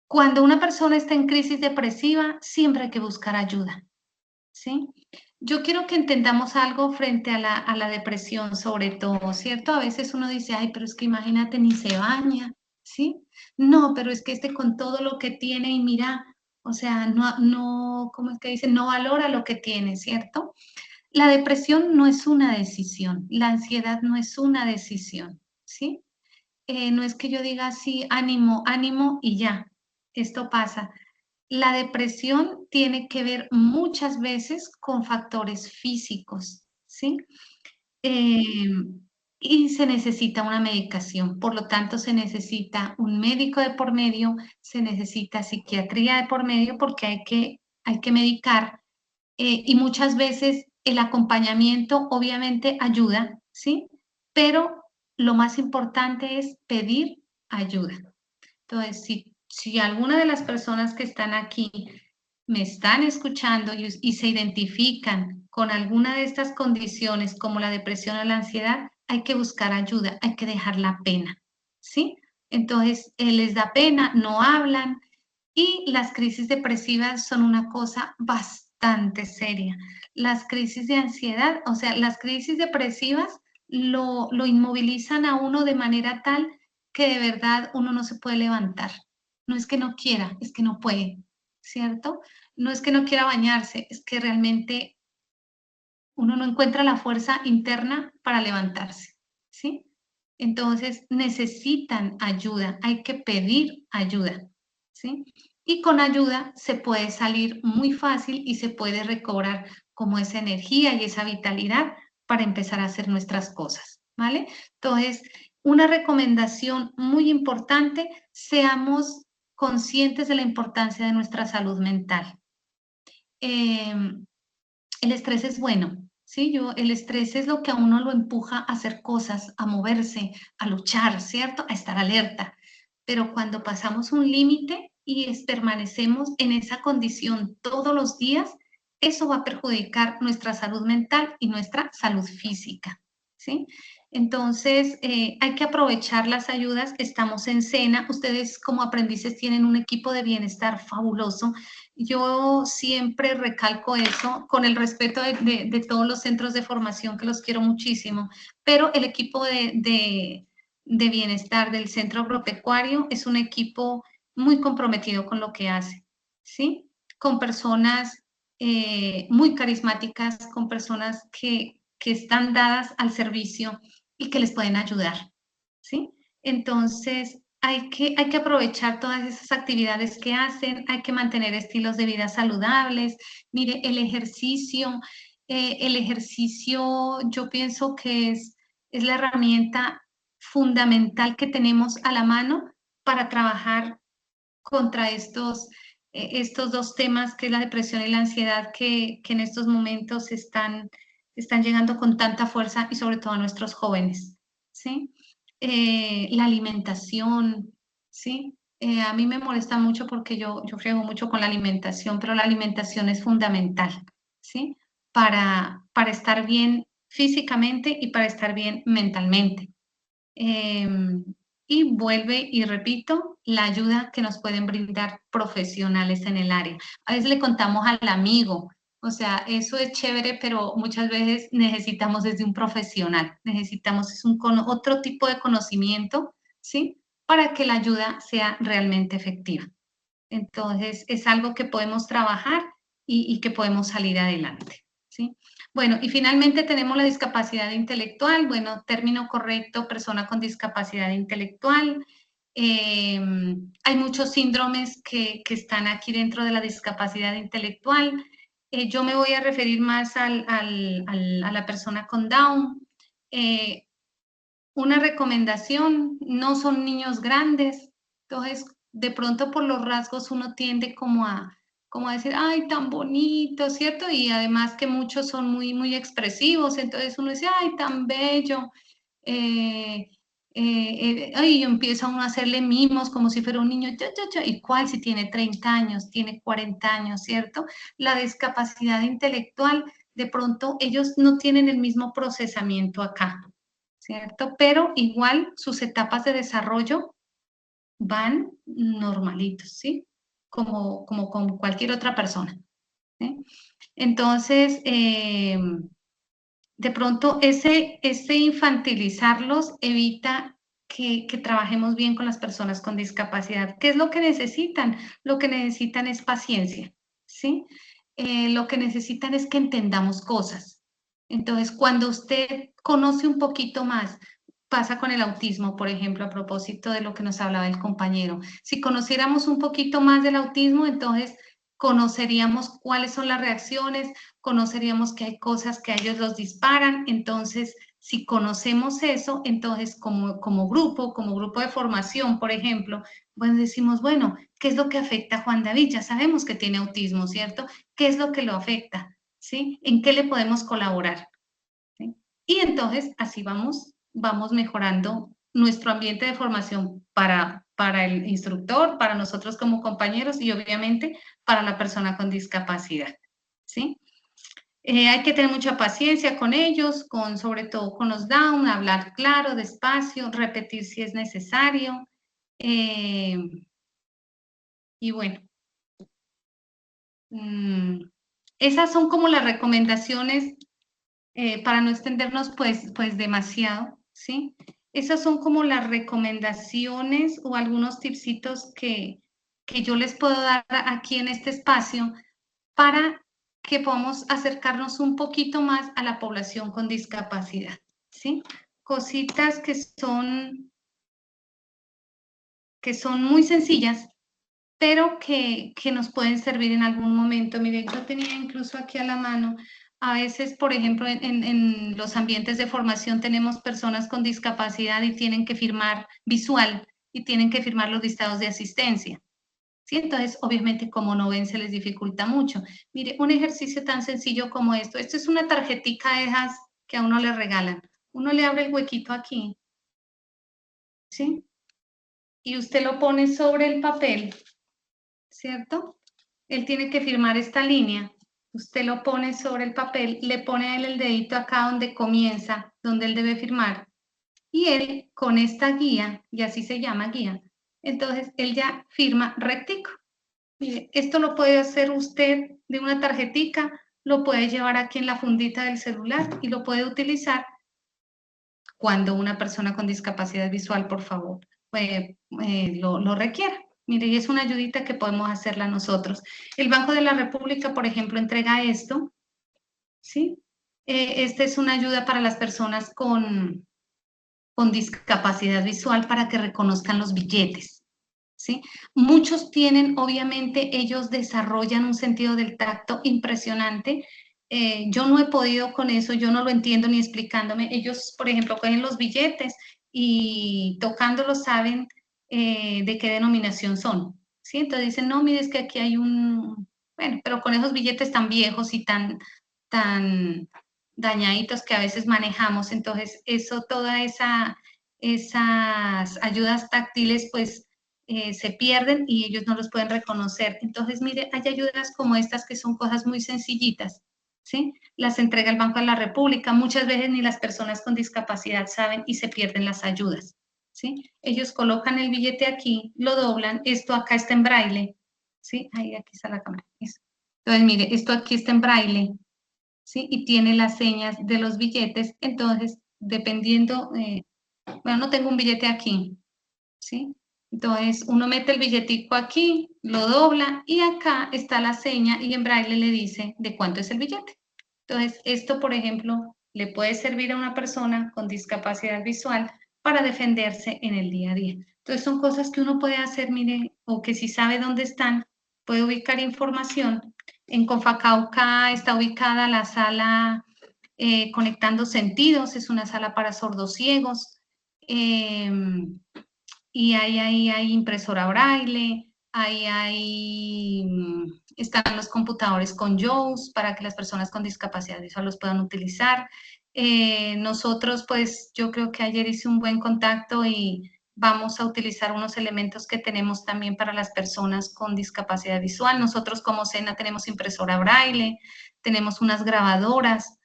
Cuando una persona está en crisis depresiva, siempre hay que buscar ayuda, ¿sí? Yo quiero que entendamos algo frente a la depresión, sobre todo, ¿cierto? A veces uno dice, ay, pero es que imagínate, ni se baña, ¿sí? No, pero es que con todo lo que tiene y mira, o sea, no, ¿cómo es que dice? No valora lo que tiene, ¿cierto? La depresión no es una decisión, la ansiedad no es una decisión, ¿sí? No es que yo diga sí, ánimo, ánimo y ya, esto pasa. La depresión tiene que ver muchas veces con factores físicos, ¿sí? Y se necesita una medicación, por lo tanto se necesita un médico de por medio, se necesita psiquiatría de por medio porque hay que medicar y muchas veces el acompañamiento obviamente ayuda, ¿sí? Pero lo más importante es pedir ayuda. Entonces, si alguna de las personas que están aquí me están escuchando y se identifican con alguna de estas condiciones como la depresión o la ansiedad, hay que buscar ayuda, hay que dejar la pena, ¿sí? Entonces, les da pena, no hablan y las crisis depresivas son una cosa bastante seria. Las crisis de ansiedad, o sea, las crisis depresivas lo inmovilizan a uno de manera tal que de verdad uno no se puede levantar. No es que no quiera, es que no puede, ¿cierto? No es que no quiera bañarse, es que realmente uno no encuentra la fuerza interna para levantarse, ¿sí? Entonces necesitan ayuda, hay que pedir ayuda, ¿sí? Y con ayuda se puede salir muy fácil y se puede recobrar como esa energía y esa vitalidad para empezar a hacer nuestras cosas, ¿vale? Entonces, una recomendación muy importante, seamos conscientes de la importancia de nuestra salud mental. El estrés es bueno, ¿sí? El estrés es lo que a uno lo empuja a hacer cosas, a moverse, a luchar, ¿cierto? A estar alerta. Pero cuando pasamos un límite y permanecemos en esa condición todos los días, eso va a perjudicar nuestra salud mental y nuestra salud física, ¿sí? Entonces, hay que aprovechar las ayudas. Estamos en SENA. Ustedes como aprendices tienen un equipo de bienestar fabuloso. Yo siempre recalco eso con el respeto de todos los centros de formación que los quiero muchísimo, pero el equipo de bienestar del Centro Agropecuario es un equipo muy comprometido con lo que hace, ¿sí? Con personas muy carismáticas, con personas que están dadas al servicio y que les pueden ayudar, ¿sí? Entonces, hay que aprovechar todas esas actividades que hacen, hay que mantener estilos de vida saludables. Mire, el ejercicio yo pienso que es la herramienta fundamental que tenemos a la mano para trabajar contra estos dos temas que es la depresión y la ansiedad que en estos momentos están llegando con tanta fuerza y sobre todo a nuestros jóvenes, ¿sí? La alimentación, ¿sí? A mí me molesta mucho porque yo friego mucho con la alimentación, pero la alimentación es fundamental, ¿sí? Para estar bien físicamente y para estar bien mentalmente. Y vuelve y repito, la ayuda que nos pueden brindar profesionales en el área. A veces le contamos al amigo, o sea, eso es chévere, pero muchas veces necesitamos desde un profesional, necesitamos otro tipo de conocimiento, ¿sí? Para que la ayuda sea realmente efectiva. Entonces, es algo que podemos trabajar y que podemos salir adelante, ¿sí? Bueno, y finalmente tenemos la discapacidad intelectual. Bueno, término correcto, persona con discapacidad intelectual. Hay muchos síndromes que están aquí dentro de la discapacidad intelectual. Yo me voy a referir más a la persona con Down. Una recomendación, no son niños grandes, entonces de pronto por los rasgos uno tiende como a decir, ay, tan bonito, ¿cierto? Y además que muchos son muy, muy expresivos, entonces uno dice, ay, tan bello. y empieza uno a hacerle mimos como si fuera un niño, ¿y cuál si tiene 30 años, tiene 40 años, cierto? La discapacidad intelectual, de pronto ellos no tienen el mismo procesamiento acá, ¿cierto? Pero igual sus etapas de desarrollo van normalitos, ¿sí? Como con cualquier otra persona, ¿sí? Entonces, de pronto ese infantilizarlos evita que trabajemos bien con las personas con discapacidad. ¿Qué es lo que necesitan? Lo que necesitan es paciencia, ¿sí? Lo que necesitan es que entendamos cosas. Entonces, cuando usted conoce un poquito más, pasa con el autismo, por ejemplo, a propósito de lo que nos hablaba el compañero. Si conociéramos un poquito más del autismo, entonces conoceríamos cuáles son las reacciones, conoceríamos que hay cosas que a ellos los disparan. Entonces, si conocemos eso, entonces como grupo de formación, por ejemplo, pues decimos, bueno, ¿qué es lo que afecta a Juan David? Ya sabemos que tiene autismo, ¿cierto? ¿Qué es lo que lo afecta? ¿Sí? ¿En qué le podemos colaborar? ¿Sí? Y entonces así vamos mejorando nuestro ambiente de formación para el instructor, para nosotros como compañeros y obviamente para la persona con discapacidad, ¿sí? Hay que tener mucha paciencia con ellos, sobre todo con los down, hablar claro, despacio, repetir si es necesario. Y bueno, esas son como las recomendaciones para no extendernos pues demasiado, ¿sí? Esas son como las recomendaciones o algunos tipsitos que yo les puedo dar aquí en este espacio para que podamos acercarnos un poquito más a la población con discapacidad, ¿sí? Cositas que son muy sencillas, pero que nos pueden servir en algún momento. Mire, yo tenía incluso aquí a la mano, a veces, por ejemplo, en los ambientes de formación tenemos personas con discapacidad y tienen que firmar visual y tienen que firmar los listados de asistencia. ¿Sí? Entonces, obviamente, como no ven, se les dificulta mucho. Mire, un ejercicio tan sencillo como esto. Esto es una tarjetica de esas que a uno le regalan. Uno le abre el huequito aquí, ¿sí? Y usted lo pone sobre el papel, ¿cierto? Él tiene que firmar esta línea. Usted lo pone sobre el papel, le pone a él el dedito acá donde comienza, donde él debe firmar. Y él, con esta guía, y así se llama guía, entonces él ya firma rectico. Mire, esto lo puede hacer usted de una tarjetica, lo puede llevar aquí en la fundita del celular y lo puede utilizar cuando una persona con discapacidad visual, por favor, lo requiera. Mire, y es una ayudita que podemos hacerla nosotros. El Banco de la República, por ejemplo, entrega esto, ¿sí? Esta es una ayuda para las personas con discapacidad visual para que reconozcan los billetes, ¿sí? Muchos tienen, obviamente, ellos desarrollan un sentido del tacto impresionante. Yo no he podido con eso, yo no lo entiendo ni explicándome. Ellos, por ejemplo, cogen los billetes y tocándolos saben de qué denominación son, ¿sí? Entonces dicen, no, mire, es que aquí hay bueno, pero con esos billetes tan viejos y tan dañaditos que a veces manejamos, entonces eso, esas ayudas táctiles, pues, se pierden y ellos no los pueden reconocer. Entonces, mire, hay ayudas como estas que son cosas muy sencillitas, ¿sí? Las entrega el Banco de la República. Muchas veces ni las personas con discapacidad saben y se pierden las ayudas, ¿sí? Ellos colocan el billete aquí, lo doblan, esto acá está en braille, ¿sí? Ahí, aquí está la cámara. Eso. Entonces, mire, esto aquí está en braille, ¿sí? Y tiene las señas de los billetes. Entonces, dependiendo, bueno, no tengo un billete aquí, ¿sí? Entonces, uno mete el billetico aquí, lo dobla y acá está la seña y en braille le dice de cuánto es el billete. Entonces, esto, por ejemplo, le puede servir a una persona con discapacidad visual para defenderse en el día a día. Entonces, son cosas que uno puede hacer, mire, o que si sabe dónde están, puede ubicar información. En Confacauca está ubicada la sala Conectando Sentidos, es una sala para sordociegos. Y ahí hay impresora braille, están los computadores con JAWS para que las personas con discapacidad visual los puedan utilizar. Nosotros, pues, yo creo que ayer hice un buen contacto y vamos a utilizar unos elementos que tenemos también para las personas con discapacidad visual. Nosotros como SENA tenemos impresora braille, tenemos unas grabadoras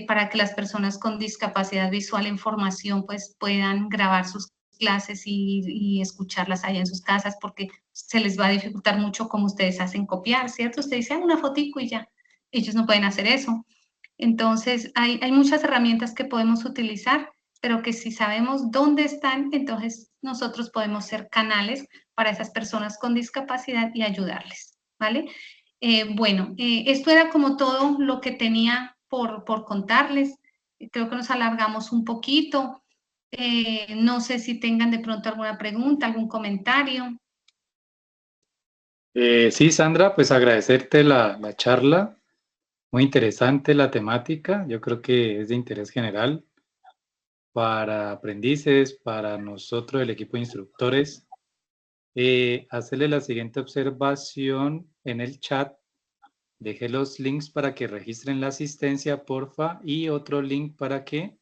para que las personas con discapacidad visual en formación pues puedan grabar sus clases y escucharlas allá en sus casas, porque se les va a dificultar mucho como ustedes hacen copiar, ¿cierto? Ustedes dicen una fotico y ya. Ellos no pueden hacer eso. Entonces, hay muchas herramientas que podemos utilizar, pero que si sabemos dónde están, entonces nosotros podemos ser canales para esas personas con discapacidad y ayudarles, ¿vale? Bueno, esto era como todo lo que tenía por contarles. Creo que nos alargamos un poquito. No sé si tengan de pronto alguna pregunta, algún comentario. Sí, Sandra, pues agradecerte la charla. Muy interesante la temática. Yo creo que es de interés general para aprendices, para nosotros, el equipo de instructores. Hacerle la siguiente observación en el chat. Dejé los links para que registren la asistencia, porfa, y otro link para que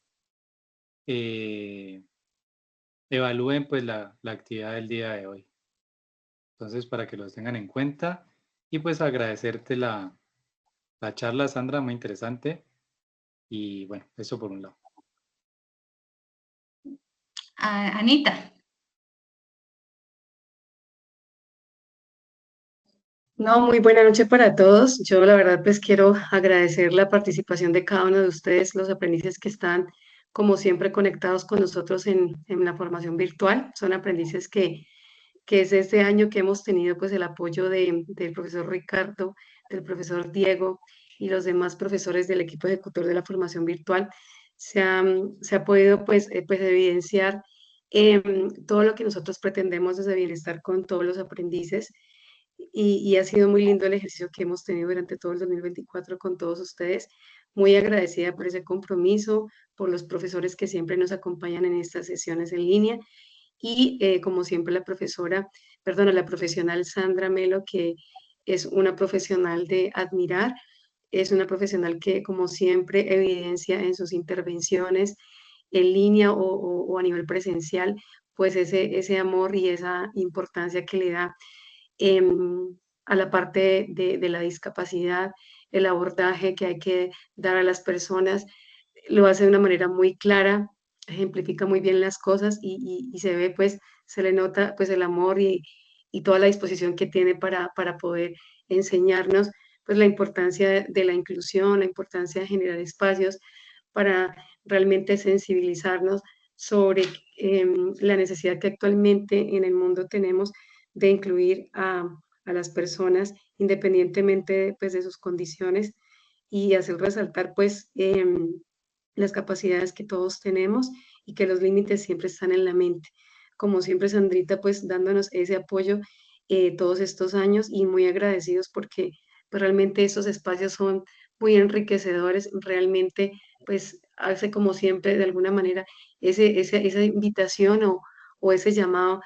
evalúen pues la actividad del día de hoy. Entonces, para que los tengan en cuenta. Y pues agradecerte la charla, Sandra, muy interesante. Y bueno, eso por un lado. Anita. No, muy buena noche para todos. Yo la verdad pues quiero agradecer la participación de cada uno de ustedes, los aprendices que están como siempre conectados con nosotros en la formación virtual. Son aprendices que es este año que hemos tenido pues el apoyo del profesor Ricardo, del profesor Diego y los demás profesores del equipo ejecutor de la formación virtual. Se ha podido pues evidenciar todo lo que nosotros pretendemos desde Bienestar con todos los aprendices y ha sido muy lindo el ejercicio que hemos tenido durante todo el 2024 con todos ustedes. Muy agradecida por ese compromiso, por los profesores que siempre nos acompañan en estas sesiones en línea y como siempre la profesional Sandra Melo, que es una profesional de admirar, es una profesional que como siempre evidencia en sus intervenciones en línea o a nivel presencial, pues ese amor y esa importancia que le da a la parte de la discapacidad, el abordaje que hay que dar a las personas, lo hace de una manera muy clara, ejemplifica muy bien las cosas y se ve, pues, se le nota, pues, el amor y toda la disposición que tiene para poder enseñarnos, pues, la importancia de la inclusión, la importancia de generar espacios para realmente sensibilizarnos sobre la necesidad que actualmente en el mundo tenemos de incluir a las personas independientemente pues, de sus condiciones y hacer resaltar pues las capacidades que todos tenemos y que los límites siempre están en la mente. Como siempre, Sandrita, pues dándonos ese apoyo todos estos años y muy agradecidos porque pues, realmente estos espacios son muy enriquecedores, realmente pues hace como siempre de alguna manera esa invitación o ese llamado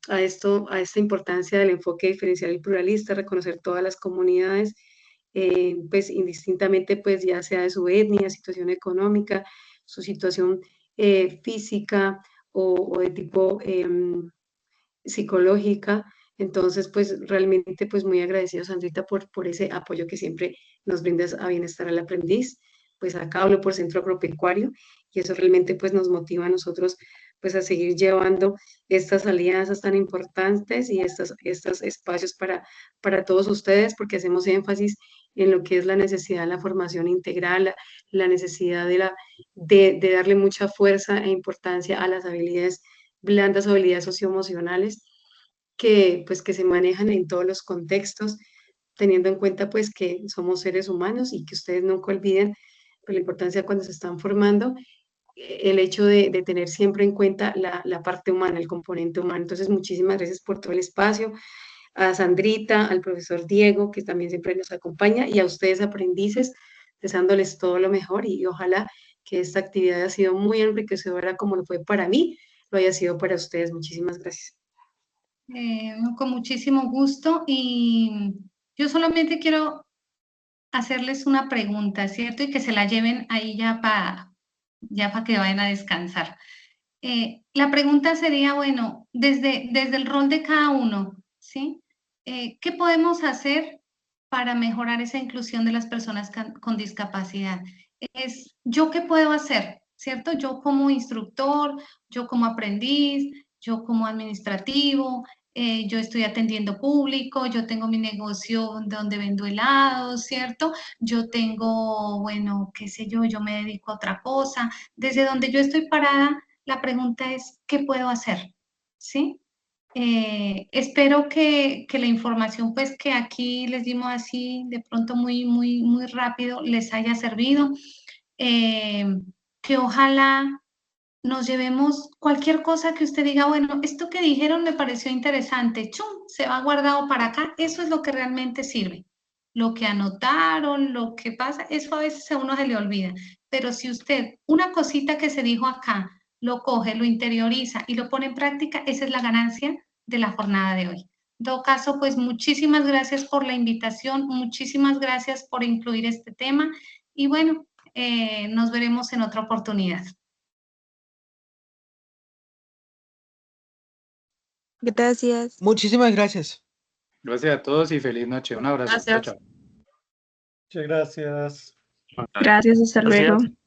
a esta importancia del enfoque diferencial y pluralista, reconocer todas las comunidades, pues indistintamente, pues ya sea de su etnia, situación económica, su situación física o de tipo psicológica. Entonces, pues realmente, pues muy agradecido, Sandrita, por ese apoyo que siempre nos brindas a Bienestar al Aprendiz. Pues acá hablo por Centro Agropecuario y eso realmente pues nos motiva a nosotros pues a seguir llevando estas alianzas tan importantes y estos espacios para todos ustedes porque hacemos énfasis en lo que es la necesidad de la formación integral, la necesidad de darle mucha fuerza e importancia a las habilidades blandas, habilidades socioemocionales que se manejan en todos los contextos, teniendo en cuenta pues que somos seres humanos y que ustedes nunca olviden pues, la importancia cuando se están formando, el hecho de tener siempre en cuenta la parte humana, el componente humano. Entonces, muchísimas gracias por todo el espacio, a Sandrita, al profesor Diego, que también siempre nos acompaña, y a ustedes aprendices, deseándoles todo lo mejor y ojalá que esta actividad haya sido muy enriquecedora como lo fue para mí, lo haya sido para ustedes. Muchísimas gracias. Con muchísimo gusto y yo solamente quiero hacerles una pregunta, ¿cierto? Y que se la lleven ahí ya para que vayan a descansar. La pregunta sería, bueno, desde el rol de cada uno, ¿sí? ¿Qué podemos hacer para mejorar esa inclusión de las personas con discapacidad? ¿Yo qué puedo hacer? ¿Cierto? Yo como instructor, yo como aprendiz, yo como administrativo, yo estoy atendiendo público, yo tengo mi negocio donde vendo helados, ¿cierto? Yo tengo, bueno, qué sé yo me dedico a otra cosa. Desde donde yo estoy parada, la pregunta es, ¿qué puedo hacer? ¿Sí? Espero que la información pues que aquí les dimos así de pronto muy rápido les haya servido, que ojalá nos llevemos cualquier cosa que usted diga, bueno, esto que dijeron me pareció interesante, ¡chum!, se va guardado para acá, eso es lo que realmente sirve. Lo que anotaron, lo que pasa, eso a veces a uno se le olvida, pero si usted, una cosita que se dijo acá, lo coge, lo interioriza y lo pone en práctica, esa es la ganancia de la jornada de hoy. En todo caso, pues muchísimas gracias por la invitación, muchísimas gracias por incluir este tema y bueno, nos veremos en otra oportunidad. Gracias. Muchísimas gracias. Gracias a todos y feliz noche. Un abrazo. Gracias. Chao, chao. Muchas gracias. Gracias, hasta luego. Gracias.